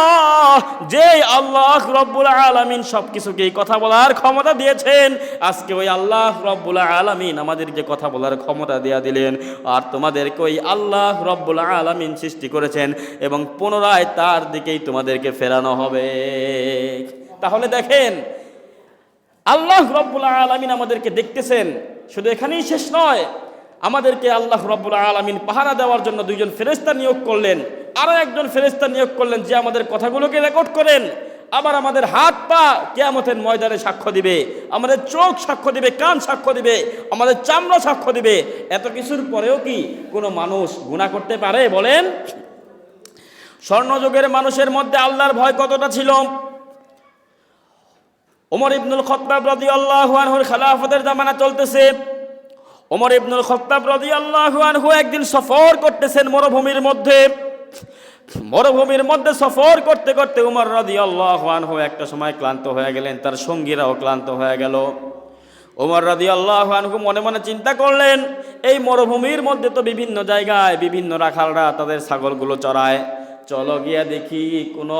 যে আল্লাহ রব্বুল আলামিন সবকিছুকেই কথা বলার ক্ষমতা দিয়েছেন। আজকে ওই আল্লাহ রব্বুল আলামিন আমাদেরকে কথা বলার ক্ষমতা দেয়া দিলেন, আর তোমাদেরকে ওই আল্লাহ রব্বুল আলামিন সৃষ্টি করেছেন এবং পুনরায় তার দিকেই তোমাদেরকে ফেরানো হবে। তাহলে দেখেন, আল্লাহ রব্বুল আলামিন আমাদেরকে দেখতেছেন। শুধু এখানেই শেষ নয়, আমাদেরকে আল্লাহ রব্বুল আলামিন পাহারা দেওয়ার জন্য দুইজন ফেরেশতা নিয়োগ করলেন, আরো একজন ফেরেশতা নিয়োগ করলেন যে আমাদের কথাগুলোকে রেকর্ড করেন। আবার আমাদের হাত পা কিয়ামতের ময়দানে সাক্ষ্য দিবে, আমাদের চোখ সাক্ষ্য দিবে, কান সাক্ষ্য দিবে, আমাদের চামড়া সাক্ষ্য দিবে। এত কিছুর পরেও কি কোনো মানুষ গুনাহ করতে পারে বলেন? স্বর্ণযুগের মানুষের মধ্যে আল্লাহর ভয় কতটা ছিল? ওমর ইবনুল খাত্তাব রাদিয়াল্লাহু আনহুর খেলাফতের জামানা চলতেছে। ওমর ইবনুল খাত্তাব রাদিয়াল্লাহু আনহু একদিন সফর করতেছেন মরুভূমির মধ্যে। মরুভূমির মধ্যে সফর করতে করতে ওমর রাদিয়াল্লাহু আনহু একটা সময় ক্লান্ত হয়ে গেলেন, তার সঙ্গীরাও ক্লান্ত হয়ে গেল। ওমর রাদিয়াল্লাহু আনহু মনে মনে চিন্তা করলেন, এই মরুভূমির মধ্যে তো বিভিন্ন জায়গায় বিভিন্ন রাখালরা তাদের ছাগলগুলো চড়ায়, চলো গিয়া দেখি কোনো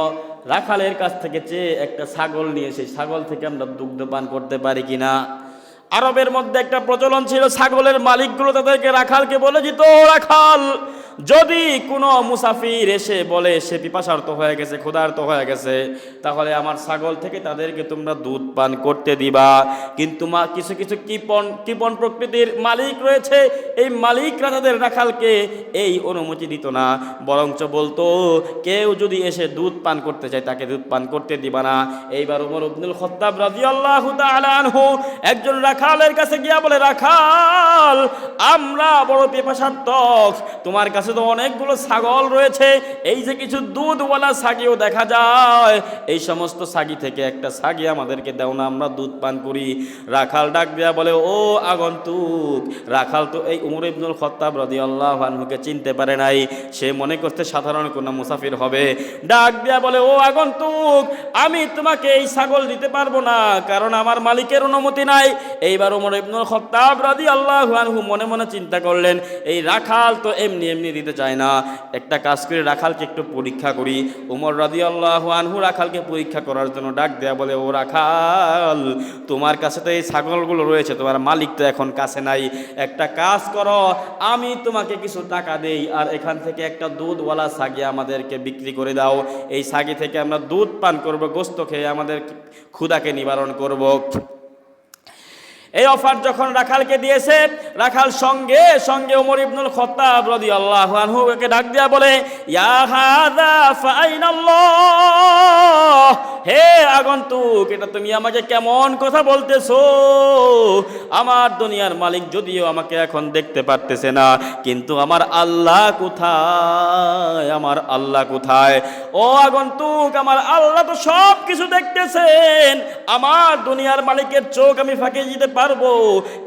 রাখালের কাছ থেকে চেয়ে একটা ছাগল নিয়ে সেই ছাগল থেকে আমরা দুগ্ধ পান করতে পারি কিনা। আরবের মধ্যে একটা প্রচলন ছিল, ছাগলের মালিকগুলো তাদেরকে রাখালকে বলে যেত, রাখাল, যদি কোনো মুসাফির এসে বলে সে পিপাসার্ত হয়ে গেছে, ক্ষুধার্ত হয়ে গেছে, তাহলে আমার ছাগল থেকে তাদেরকে তোমরা দুধ পান করতে দিবা। কিন্তু কিছু কিছু কৃপণ প্রকৃতির মালিক রয়েছে, এই মালিকরা তাদের রাখালকে এই অনুমতি দিত না, বরঞ্চ বলতো কেউ যদি এসে দুধ পান করতে চায় তাকে দুধ পান করতে দিবা না। এইবার ওমর ইবনুল খাত্তাব রাদিয়াল্লাহু তাআলা আনহু একজন রাখালের কাছে গিয়া বলে, রাখাল, আমরা বড় পিপাসার্তক, তোমার কাছে তো অনেকগুলো ছাগল রয়েছে, এই যে কিছু দুধওয়ালা ছাগিও দেখা যায়, এই সমস্ত ছাগি থেকে একটা ছাগি আমাদেরকে দাও না, আমরা দুধ পান করি। রাখাল ডাক দেয়া বলে, ও আগন্তুক। রাখাল তো এই ওমর ইবনুল খাত্তাব রাদিয়াল্লাহু আনহুকে চিনতে পারে নাই, সে মনে করতে সাধারণ কোনো মুসাফির হবে। ডাক দেয়া বলে, ও আগন্তুক, আমি তোমাকে এই ছাগল দিতে পারবো না, কারণ আমার মালিকের অনুমতি নাই। এইবার ওমর ইবনুল খাত্তাব রাদিয়াল্লাহু আনহু মনে মনে চিন্তা করলেন, এই রাখাল তো এমনি এমনি দিতে চায় না, একটা কাজ করে রাখালকে একটু পরীক্ষা করি। ওমর রাদিয়াল্লাহু আনহু রাখালকে পরীক্ষা করার জন্য ডাক দেয়া বলে, ও রাখাল, তোমার কাছে তো এই ছাগলগুলো রয়েছে, তোমার মালিক তো এখন কাছে নাই, একটা কাজ করো, আমি তোমাকে কিছু টাকা দেই, আর এখান থেকে একটা দুধওয়ালা ছাগি আমাদেরকে বিক্রি করে দাও, এই ছাগি থেকে আমরা দুধ পান করব, গোশত খেয়ে আমাদের ক্ষুধাকে নিবারণ করব। এই অফার যখন রাখালকে দিয়েছে, রাখাল সঙ্গে সঙ্গে ওমর ইবনুল খাত্তাব রাদিয়াল্লাহু আনহু কে ডাক দিয়া বলে, ইয়া হাযা ফাইনাল্লাহ, হে আগন্তুক, এটা তুমি আমাকে কেমন কথা বলতেছো? আমার দুনিয়ার মালিক যদিও আমাকে এখন দেখতে পারতেছে না, কিন্তু আমার আল্লাহ কোথায়? আমার আল্লাহ কোথায়? ও আগন্তুক, আমার আল্লাহ তো সব কিছু দেখতেছেন। আমার দুনিয়ার মালিকের চোখ আমি ফাঁকি দিতে পারবো,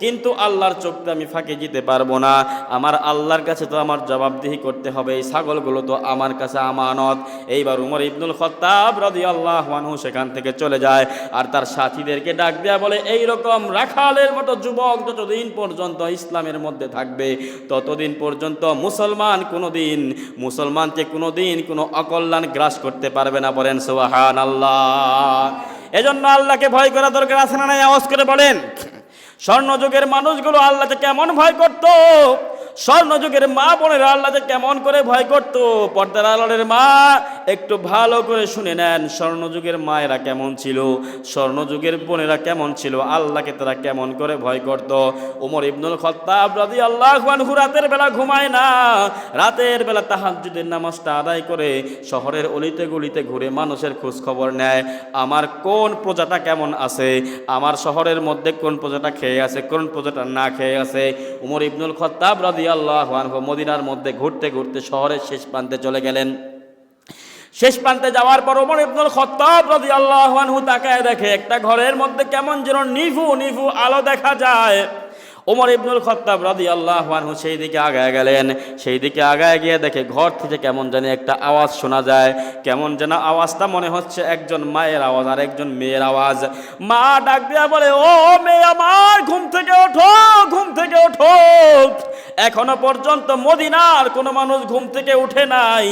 কিন্তু আল্লাহর চোখটা আমি ফাঁকি দিতে পারবো না। আমার আল্লাহর কাছে তো আমার জবাবদিহি করতে হবে, এই ছাগলগুলো তো আমার কাছে আমানত। এইবার উমর ইবনুল খাত্তাব রাদিয়াল্লাহু আনহু সেখান থেকে চলে যায়, আর তার সাথীদেরকে ডাক দেয়া বলে, এই রকম রাখালের মতো যুবক যতদিন পর্যন্ত ইসলামের মধ্যে থাকবে, ততদিন পর্যন্ত মুসলমানকে কোনোদিন কোনো অকল্যাণ গ্রাস করতে পারবে না। বলেন সুবহানাল্লাহ। এজন্য আল্লাহকে ভয় করা দরকার আছে না নাই? আওয়াজ করে বলেন। স্বর্ণযুগের মানুষগুলো আল্লাহকে কেমন ভয় করত, স্বর্ণযুগের মা বোনেরা আল্লাহকে কেমন করে ভয় করত। পর্দার আড়ালের মা, একটু ভালো করে শুনে নেন, স্বর্ণযুগের মায়েরা কেমন ছিল, স্বর্ণযুগের বোনেরা কেমন ছিল, আল্লাহকে তারা কেমন করে ভয় করত। ওমর ইবনুল খাত্তাব রাদিয়াল্লাহু আনহু রাতের বেলা ঘুমায় না, রাতের বেলা তাহাজ্জুদের নামাজটা আদায় করে শহরের অলিতে গলিতে ঘুরে মানুষের খোঁজ খবর নেয়, আমার কোন প্রজাটা কেমন আছে, আমার শহরের মধ্যে কোন প্রজাটা খেয়ে আছে, কোন প্রজাটা না খেয়ে আছে। ওমর ইবনুল খাত্তাব রাদিয়াল্লাহু আনহু মদিনার মধ্যে ঘুরতে ঘুরতে শহরের শেষ প্রান্তে চলে গেলেন। শেষ প্রান্তে যাওয়ার পর ওমর ইবনুল খাত্তাব রাদিয়াল্লাহু আনহু তাকায় দেখে একটা ঘরের মধ্যে কেমন যেন নিভু নিভু আলো দেখা যায়। ওমর ইবনুল খাত্তাব রাদিয়াল্লাহু আনহু সেই দিকে আগায় গেলেন। সেই দিকে আগায় গিয়ে দেখে ঘর থেকে কেমন জানি একটা আওয়াজ শোনা যায়। কেমন যেন আওয়াজটা মনে হচ্ছে একজন মায়ের আওয়াজ আর একজন মেয়ের আওয়াজ। মা ডাক দিয়া বলে, ও মেয়ে আমার, ঘুম থেকে ওঠো, ঘুম থেকে ওঠো। এখনো পর্যন্ত মদিনার কোনো মানুষ ঘুম থেকে উঠে নাই।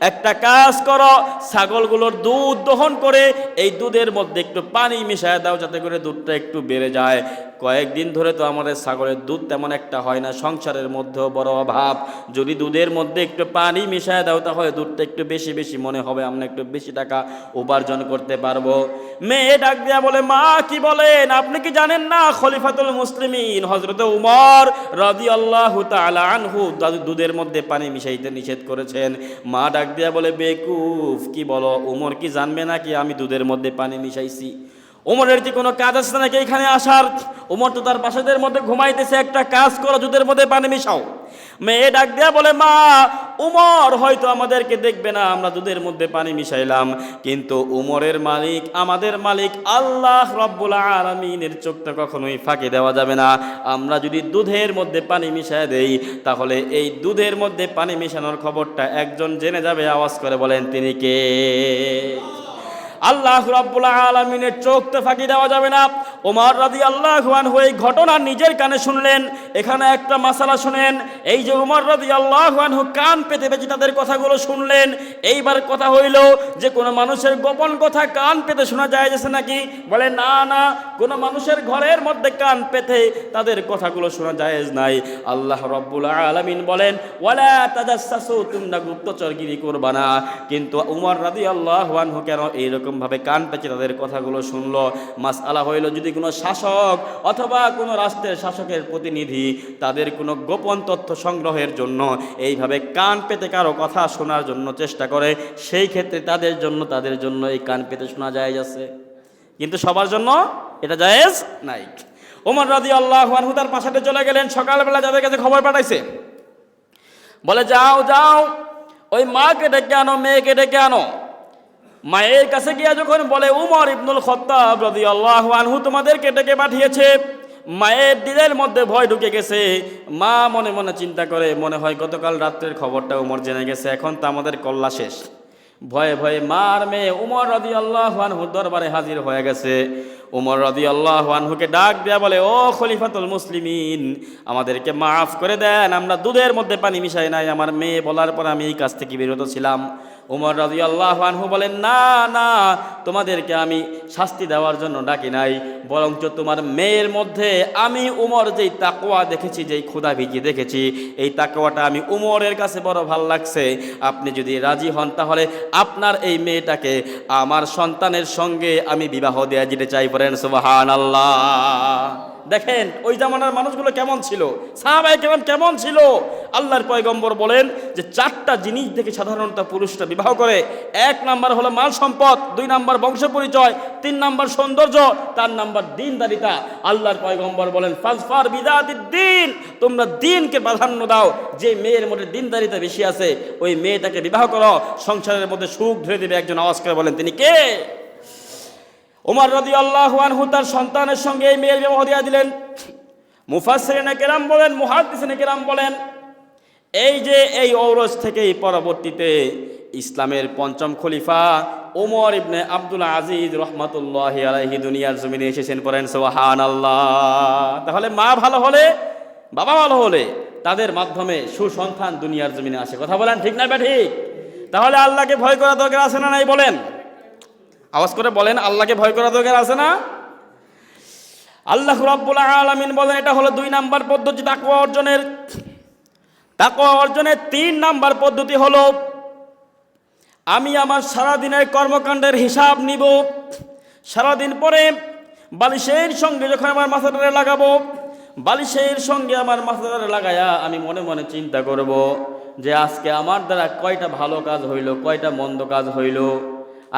একটা কাজ করো, ছাগলগুলোর দুধ দহন করে এই দুধের মধ্যে একটু পানি মিশিয়ে দাও, যাতে করে দুধটা একটু বেড়ে যায়। কয়েকদিন ধরে তো আমাদের ছাগলের দুধ তেমন একটা হয় না, সংসারের মধ্যেও বড় অভাব। যদি দুধের মধ্যে একটু পানি মিশিয়ে দাও তাহলে দুধটা একটু বেশি বেশি মনে হবে, আমরা একটু বেশি টাকা উপার্জন করতে পারবো। মেয়ে ডাক দিয়া বলে, মা কি বলেন, আপনি কি জানেন না খলিফাতুল মুসলিমিন হযরত উমর রাদিয়াল্লাহু তাআলা আনহু দুধের মধ্যে পানি মিশাইতে নিষেধ করেছেন? মা ডাক দিয়া বলে, বেকুফ, কি বলো, উমর কি জানবে নাকি আমি দুধের মধ্যে পানি মিশাইছি? উমরের কি কোনো কাজ আছে নাকি এখানে আসার? উমর তো তার বাসাদের মধ্যে ঘুমাইতেছে, একটা কাজ করো, দুধের মধ্যে পানি মিশাও। মেয়ে ডাক দেয়া বলে, মা উমর হয়তো আমাদেরকে দেখবে না আমরা দুধের মধ্যে পানি মিশাইলাম, কিন্তু উমরের মালিক, আমাদের মালিক আল্লাহ রাব্বুল আলামিনের চোখটা কখনোই ফাঁকি দেওয়া যাবে না। আমরা যদি দুধের মধ্যে পানি মিশায় দেই তাহলে এই দুধের মধ্যে পানি মিশানোর খবরটা একজন জেনে যাবে। আওয়াজ করে বলেন, তিনি কে? আল্লাহ রাব্বুল আলামিনের চোখ তো ফাঁকি দেওয়া যাবে না। ওমর রাদিয়াল্লাহু আনহু এই ঘটনা নিজের কানে শুনলেন। এখানে একটা মাসালা শুনেন, এই যে ওমর রাদিয়াল্লাহু আনহু কান পেতে পেতে তাদের কথাগুলো শুনলেন। এইবার কথা হইল যে কোনো মানুষের গোপন কথা কান পেতে শোনা যায় যাচ্ছে নাকি? বলে না না, কোনো মানুষের ঘরের মধ্যে কান পেতে তাদের কথাগুলো শোনা জায়েজ নাই। আল্লাহ রাব্বুল আলামিন বলেন, ওয়ালা তাজাসসু, তোমরা গুপ্তচরগিরি করবা না। কিন্তু ওমর রাদিয়াল্লাহু আনহু কেন এইরকম ভাবে কান পেঁচে তাদের কথাগুলো শুনলো? মাসআলা হইল, যদি কোনো শাসক অথবা কোনো রাষ্ট্রের শাসকের প্রতিনিধি তাদের কোনো গোপন তথ্য সংগ্রহের জন্য এইভাবে কান পেতে কারো কথা শোনার জন্য চেষ্টা করে, সেই ক্ষেত্রে তাদের জন্য এই কান পেতে শোনা জায়েজ আছে, কিন্তু সবার জন্য এটা জায়েজ নাই। ওমর রাদিয়াল্লাহু আনহু তার পাশাতে চলে গেলেন। সকালবেলা যাদের কাছে খবর পাঠাইছে, বলে যাও যাও ওই মাকে ডেকে আনো, মেয়েকে ডেকে আনো। মায়ের কাছে গিয়া যখন বলে, উমর ইবনুল খাত্তাব রাদিয়াল্লাহু আনহু তোমাদেরকে ডেকে পাঠিয়েছে, মায়ের দিলের মধ্যে ভয় ঢুকে গেছে। মা মনে মনে চিন্তা করে, মনে হয় গতকাল রাত্রের খবরটা উমর জেনে গেছে, এখন তো আমাদের কল্লা শেষ। ভয়ে ভয়ে মা আর মেয়ে উমর রাদিয়াল্লাহু আনহুর দরবারে হাজির হয়ে গেছে। উমর রাদিয়াল্লাহু আনহুকে ডাক দেয়া বলে, ও খলিফাতুল মুসলিমিন, আমাদেরকে মাফ করে দেন, আমরা দুধের মধ্যে পানি মিশাই নাই, আমার মেয়ে বলার পর আমি এই কাজ থেকে বিরত ছিলাম। উমর রাদিয়াল্লাহু আনহু বলেন, না না, তোমাদেরকে আমি শাস্তি দেওয়ার জন্য ডাকি নাই, বরঞ্চ তোমার মেয়ের মধ্যে আমি উমর যেই তাকওয়া দেখেছি, যেই ক্ষুধাভীতি দেখেছি, এই তাকওয়াটা আমি উমরের কাছে বড় ভালো লাগছে। আপনি যদি রাজি হন তাহলে আপনার এই মেয়েটাকে আমার সন্তানের সঙ্গে আমি বিবাহ দেয়া দিতে চাই। বলেন সুবহানাল্লাহ। দেখেন ওই জামানার মানুষগুলো কেমন ছিল, সাহাবায়ে কেরাম কেমন ছিল। আল্লাহর পয়গম্বর বলেন যে 4টা জিনিস থেকে সাধারণত পুরুষরা বিবাহ করে। 1 নাম্বার হলো মাল সম্পদ, 2 নাম্বার বংশ পরিচয়, 3 নাম্বার সৌন্দর্য, 4 নাম্বার দ্বীনদারিতা। আল্লাহর পয়গম্বর বলেন, ফাজফার বিদাতিদ দ্বীন, তোমরা দ্বীনকে প্রাধান্য দাও। যে মেয়ের মধ্যে দ্বীনদারিতা বেশি আছে ওই মেয়েটাকে বিবাহ করো, সংসারের মধ্যে সুখ ধরে দেবে। একজন আওয়াজ করে বলেন, তিনি কে? ওমর রাদিয়াল্লাহু আনহু তার সন্তানের সঙ্গে এই মেয়ের বিবাহ দিয়ে দিলেন। মুফাসসিরিনে কেরাম বলেন, মুহাদ্দিসিনে কেরাম বলেন, এই যে এই ঔরস থেকেই পরবর্তীতে ইসলামের 5ম খলিফা ওমর ইবনে আব্দুল আজিজ রহমাতুল্লাহি আলাইহি দুনিয়ার জমিনে এসেছেন। পড়েন সুবহানাল্লাহ। তাহলে মা ভালো হলে, বাবা ভালো হলে তাদের মাধ্যমে সুসন্তান দুনিয়ার জমিনে আসে। কথা বলেন ঠিক না ঠিক? তাহলে আল্লাহকে ভয় করা দরকার আছে না নাই? বলেন, আওয়াজ করে বলেন, আল্লাহকে ভয় করা দরকার আছে না? আল্লাহ রাব্বুল আলামিন বলেন, এটা হলো 2 নাম্বার পদ্ধতি তাকওয়া অর্জনের। তাকওয়া অর্জনের 3 নাম্বার পদ্ধতি হলো, আমি আমার সারাদিনের কর্মকাণ্ডের হিসাব নিব। সারাদিন পরে বালিশের সঙ্গে যখন আমার মাথাটারে লাগাবো, বালিশের সঙ্গে আমার মাথাটারে লাগায়া আমি মনে মনে চিন্তা করব যে আজকে আমার দ্বারা কয়টা ভালো কাজ হইল, কয়টা মন্দ কাজ হইল,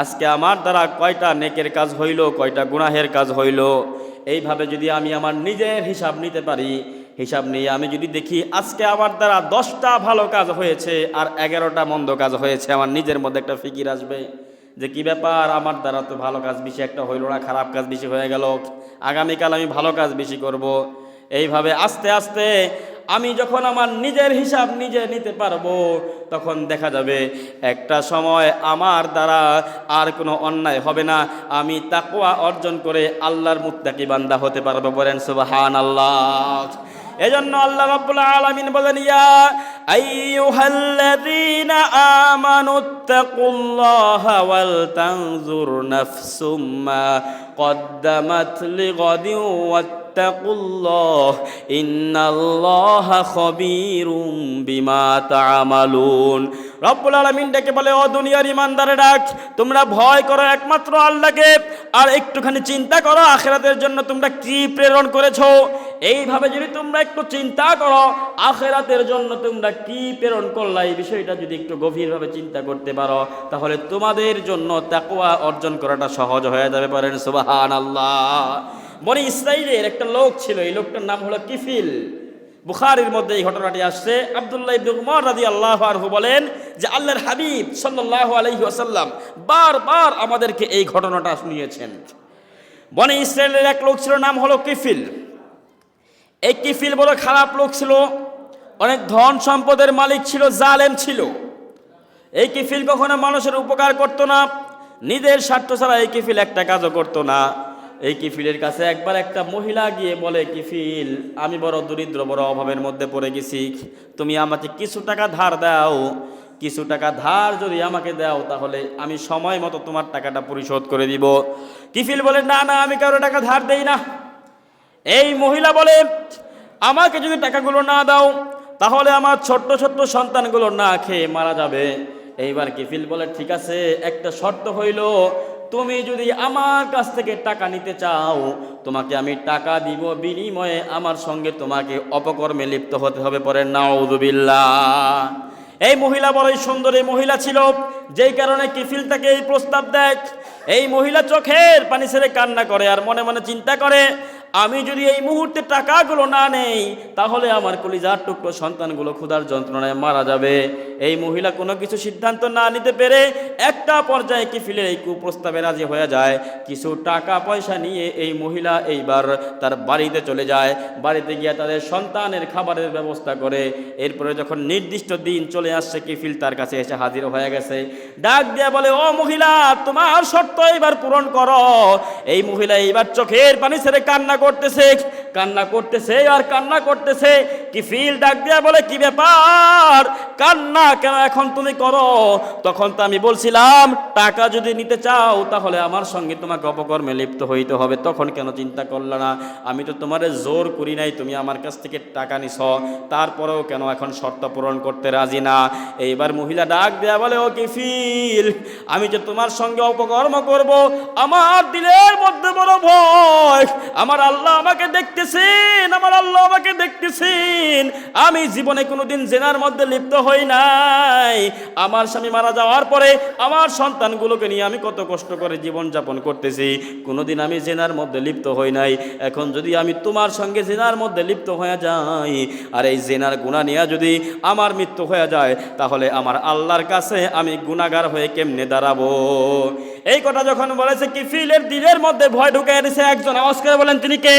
আজকে আমার দ্বারা কয়টা নেকের কাজ হইল, কয়টা গুনাহের কাজ হইল। এইভাবে যদি আমি আমার নিজের হিসাব নিতে পারি, হিসাব নিয়ে আমি যদি দেখি আজকে আমার দ্বারা 10টা ভালো কাজ হয়েছে আর 11টা মন্দ কাজ হয়েছে, আমার নিজের মধ্যে একটা ফিকির আসবে যে কি ব্যাপার, আমার দ্বারা তো ভালো কাজ বেশি একটা হইল না, খারাপ কাজ বেশি হয়ে গেল, আগামীকাল আমি ভালো কাজ বেশি করব। এইভাবে আস্তে আস্তে আমি যখন আমার নিজের হিসাব নিজে নিতে পারবো, তখন দেখা যাবে একটা সময় আমার দ্বারা আর কোনো অন্যায় হবে না, আমি তাকওয়া অর্জন করে আল্লাহর মুত্তাকি বান্দা হতে পারবো। বলেন সুবহানাল্লাহ। এজন্য আল্লাহ রাব্বুল আলামিন বলেন, ইয়া আইয়ুহাল্লাযীনা আমানুত্তাকুল্লাহা ওয়াল তানজুর নাফসুম মা কদ্দামাত লিগাদিন ওয়াত্তাকুল্লাহ ইন্নাল্লাহা খবীরুম বিমা তা'মালুন। রব্বুল আলামিন ডেকে বলে, ও দুনিয়ার ইমানদারেরা, তোমরা ভয় করো একমাত্র আল্লাহকে, আর একটুখানি চিন্তা করো আখিরাতের জন্য তোমরা কি প্রেরণ করেছো। এইভাবে যদি তোমরা একটু চিন্তা করো আখিরাতের জন্য তোমরা কি প্রেরণ করলা, এই বিষয়টা যদি একটু গভীরভাবে চিন্তা করতে পারো, তাহলে তোমাদের জন্য তাকওয়া অর্জন করাটা সহজ হয়ে যাবে। বলেন সুবহানাল্লাহ। বনি ইসরাইলের একটা লোক ছিল, এই লোকটার নাম হলো কিফিল। বুখারীর মধ্যে এই ঘটনাটি আসছে। আব্দুল্লাহ ইবনে উমর রাদিয়াল্লাহু আনহু বলেন যে আল্লাহর হাবিব সাল্লাল্লাহু আলাইহি ওয়াসাল্লাম বারবার আমাদেরকে এই ঘটনাটা শুনিয়েছেন। বনি ইসরাইলের এক লোক ছিল, নাম হলো কিফিল। এই কিফিল বড় খারাপ লোক ছিল, অনেক ধন সম্পদের মালিক ছিল, জালেম ছিল। এই কিফিল কখনো মানুষের উপকার করতো না, নিজের স্বার্থ ছাড়া এই কিফিল একটা কাজও করতো না। এই কিফিলের কাছে একবার একটা মহিলা গিয়ে বলে, কিফিল, আমি বড় দরিদ্র, বড় অভাবের মধ্যে পড়ে গেছি, তুমি আমাকে কিছু টাকা ধার দাও। কিছু টাকা ধার যদি আমাকে দাও তাহলে আমি সময় মতো তোমার টাকাটা পরিশোধ করে দিব। কিফিল বলে, না না, আমি কারো টাকা ধার দেই না। এই মহিলা বলে, আমাকে যদি টাকাগুলো না দাও তাহলে আমার ছোট্ট ছোট্ট সন্তানগুলো না খেয়ে মারা যাবে। এইবার কিফিল বলে, ঠিক আছে, একটা শর্ত হইল, তুমি যদি আমার কাছ থেকে টাকা নিতে চাও তোমাকে আমি টাকা দিব, বিনিময়ে আমার সঙ্গে তোমাকে অপকর্মে লিপ্ত হতে হবে। পরে নাউযুবিল্লাহ। এই মহিলা বড়ই সুন্দরী মহিলা ছিল, যেই কারণে কিফিল তাকে এই প্রস্তাব দেয়। এই মহিলা চোখের পানি ছেড়ে কান্না করে আর মনে মনে চিন্তা করে, আমি যদি এই মুহূর্তে টাকাগুলো না নেই তাহলে আমার কলিজার টুকরো সন্তানগুলো ক্ষুধার যন্ত্রণায় মারা যাবে। এই মহিলা কোনো কিছু সিদ্ধান্ত না নিতে পেরে একটা পর্যায়ে কিফিলের এই কুপ্রস্তাবে রাজি হয়ে যায়। কিছু টাকা পয়সা নিয়ে এই মহিলা এইবার তার বাড়িতে চলে যায়। বাড়িতে গিয়ে তাদের সন্তানের খাবারের ব্যবস্থা করে। এরপরে যখন নির্দিষ্ট দিন চলে আসছে, কিফিল তার কাছে এসে হাজির হয়ে গেছে। ডাক দিয়ে বলে, ও মহিলা, তোমার শর্ত এবার পূরণ করো। এই মহিলা এইবার চোখের পানি ছেড়ে কান্না করতেছে আর কান্না করতেছে। কিফিল ডাক দিয়া বলে, কি ব্যাপার, কান্না কেন এখন তুমি করো? তখন তো আমি বলছিলাম টাকা যদি নিতে চাও তাহলে আমার সঙ্গে তোমাকে অপকর্মে লিপ্ত হইতে হবে, তখন কেন চিন্তা করলে না? আমি তো তোমারে জোর করি নাই, তুমি আমার কাছ থেকে টাকা নিছ, তারপরেও কেন এখন শর্ত পূরণ করতে রাজি না? এইবার মহিলা ডাক দেয়া বলে, ও কিফিল, আমি যে তোমার সঙ্গে অপকর্ম করব আমার দিলের মধ্যে বড় ভয়। আমার আল্লাহ আমাকে দেখতেছেন, আমার আল্লাহ আমাকে দেখতেছেন। আমি জীবনে কোনোদিন জেনার মধ্যে লিপ্ত হই নাই। আমার স্বামী মারা যাওয়ার পরে আমার সন্তানগুলোকে নিয়ে আমি কত কষ্ট করে জীবন যাপন করতেছি, কোনোদিন আমি জেনার মধ্যে লিপ্ত হই নাই। এখন যদি আমি তোমার সঙ্গে জেনার মধ্যে লিপ্ত হয়ে যাই আর এই জেনার গুনাহ নিয়ে যদি আমার মৃত্যু হয়ে যায় তাহলে আমার আল্লাহর কাছে আমি গুনাহগার হয়ে কেমনে দাঁড়াবো? এই কথা যখন বলেছে, কিফিলের দিলের মধ্যে ভয় ঢুকে গেছে। একজন আওয়াজ করে বলেন, তিনি কে?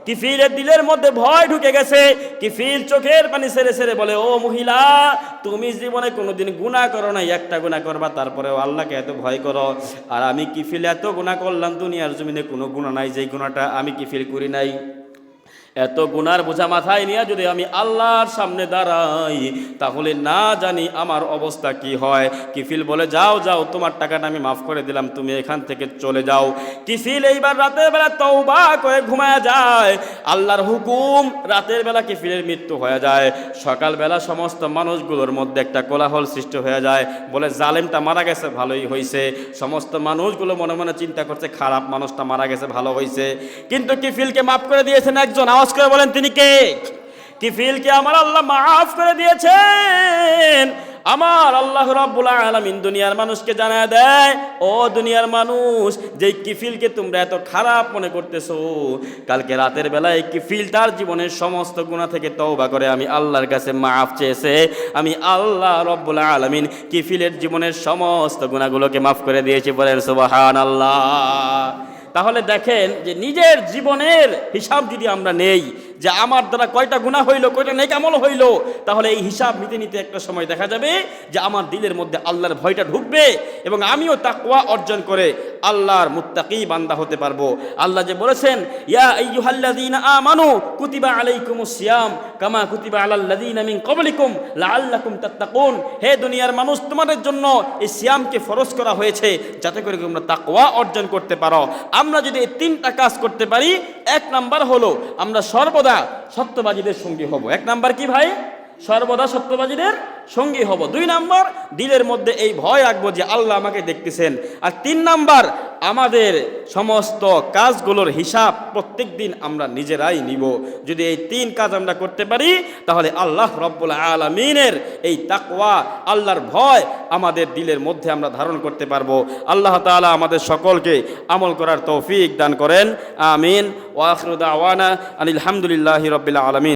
কিফিলের দিলের মধ্যে ভয় ঢুকে গেছে। কিফিল চোখের পানি ছেড়ে ছেড়ে বলে, ও মহিলা, তুমি জীবনে কোনোদিন গুনাহ করো নাই, একটা গুনাহ করবা তারপরেও আল্লাহকে এত ভয় করো। আর আমি কিফিল এত গুনাহ করলাম, দুনিয়ার জমিনে কোনো গুনাহ নাই যেই গুনাহটা আমি কিফিল করি নাই। এত গুনার বোঝা মাথায় নিয়ে যদি আমি আল্লাহর সামনে দাঁড়াই তাহলে না জানি আমার অবস্থা কি হয়। কিফিল বলে, যাও যাও, তোমার টাকাটা আমি মাফ করে দিলাম, তুমি এখান থেকে চলে যাও। কিফিল এইবার রাতের বেলা তওবা করে ঘুমায় যায়। আল্লাহর হুকুম, রাতের বেলা কিফিলের মৃত্যু হয়ে যায়। সকালবেলা সমস্ত মানুষগুলোর মধ্যে একটা কোলাহল সৃষ্টি হয়ে যায়। বলে, জালেমটা মারা গেছে, ভালোই হয়েছে। সমস্ত মানুষগুলো মনে মনে চিন্তা করছে, খারাপ মানুষটা মারা গেছে, ভালো হয়েছে। কিন্তু কিফিলকে মাফ করে দিয়েছেন একজন। আওয়াজ করে বলেন, তিনি কে? কিফিলকে আমার আল্লাহ মাফ করে দিয়েছেন। আমার আল্লাহ রাব্বুল আলামিন দুনিয়ার মানুষকে জানায় দেয়, ও দুনিয়ার মানুষ, যে কিফিলকে তোমরা এত খারাপ মনে করতেছো, কালকে রাতের বেলায় কিফিল তার জীবনের সমস্ত গুনাহ থেকে তওবা করে আমি আল্লাহর কাছে মাফ চেয়েছে। আমি আল্লাহ রাব্বুল আলামিন কিফিলের জীবনের সমস্ত গুনাহগুলোকে মাফ করে দিয়েছি। বলেন সুবহানাল্লাহ। তাহলে দেখেন যে নিজের জীবনের হিসাব যদি আমরা নেই যে আমার দ্বারা কয়টা গুনাহ হইল, কয়টা নেক আমল হইল, তাহলে এই হিসাব নিতে নিতে একটা সময় দেখা যাবে যে আমার দিলের মধ্যে আল্লাহর ভয়টা ঢুকবে এবং আমিও তাকওয়া অর্জন করে আল্লাহর মুত্তাকি বান্দা হতে পারবো। আল্লাহ যে বলেছেন, ইয়া আইয়ুহাল্লাযীনা আমানু কুতিবা আলাইকুমুস সিয়াম কামা কুতিবা আলাল্লাযীনা মিন ক্বাবলিকুম লাআল্লাকুম তাত্তাকুন, হে দুনিয়ার মানুষ, তোমাদের জন্য এই সিয়ামকে ফরজ করা হয়েছে যাতে করে তোমরা তাকওয়া অর্জন করতে পারো। আমরা যদি এই তিনটা কাজ করতে পারি, এক নাম্বার হলো আমরা সর্বদা সত্যবাদীদের সঙ্গী হব। এক নাম্বার কি ভাই? সর্বদা সত্যবাদীদের সঙ্গী হব। 2 নাম্বার, দিলের মধ্যে এই ভয় রাখবো যে আল্লাহ আমাকে দেখতেছেন। আর 3 নাম্বার, আমাদের সমস্ত কাজগুলোর হিসাব প্রত্যেক দিন আমরা নিজেরাই নিব। যদি এই 3 কাজ আমরা করতে পারি, তাহলে আল্লাহ রব্বুল আলামিনের এই তাকওয়া, আল্লাহর ভয় আমাদের দিলের মধ্যে আমরা ধারণ করতে পারবো। আল্লাহ তাআলা আমাদের সকলকে আমল করার তৌফিক দান করেন। আমিন। ওয়া আখিরু দাওয়ানা আনিল হামদুলিল্লাহি রাব্বিল আলামিন।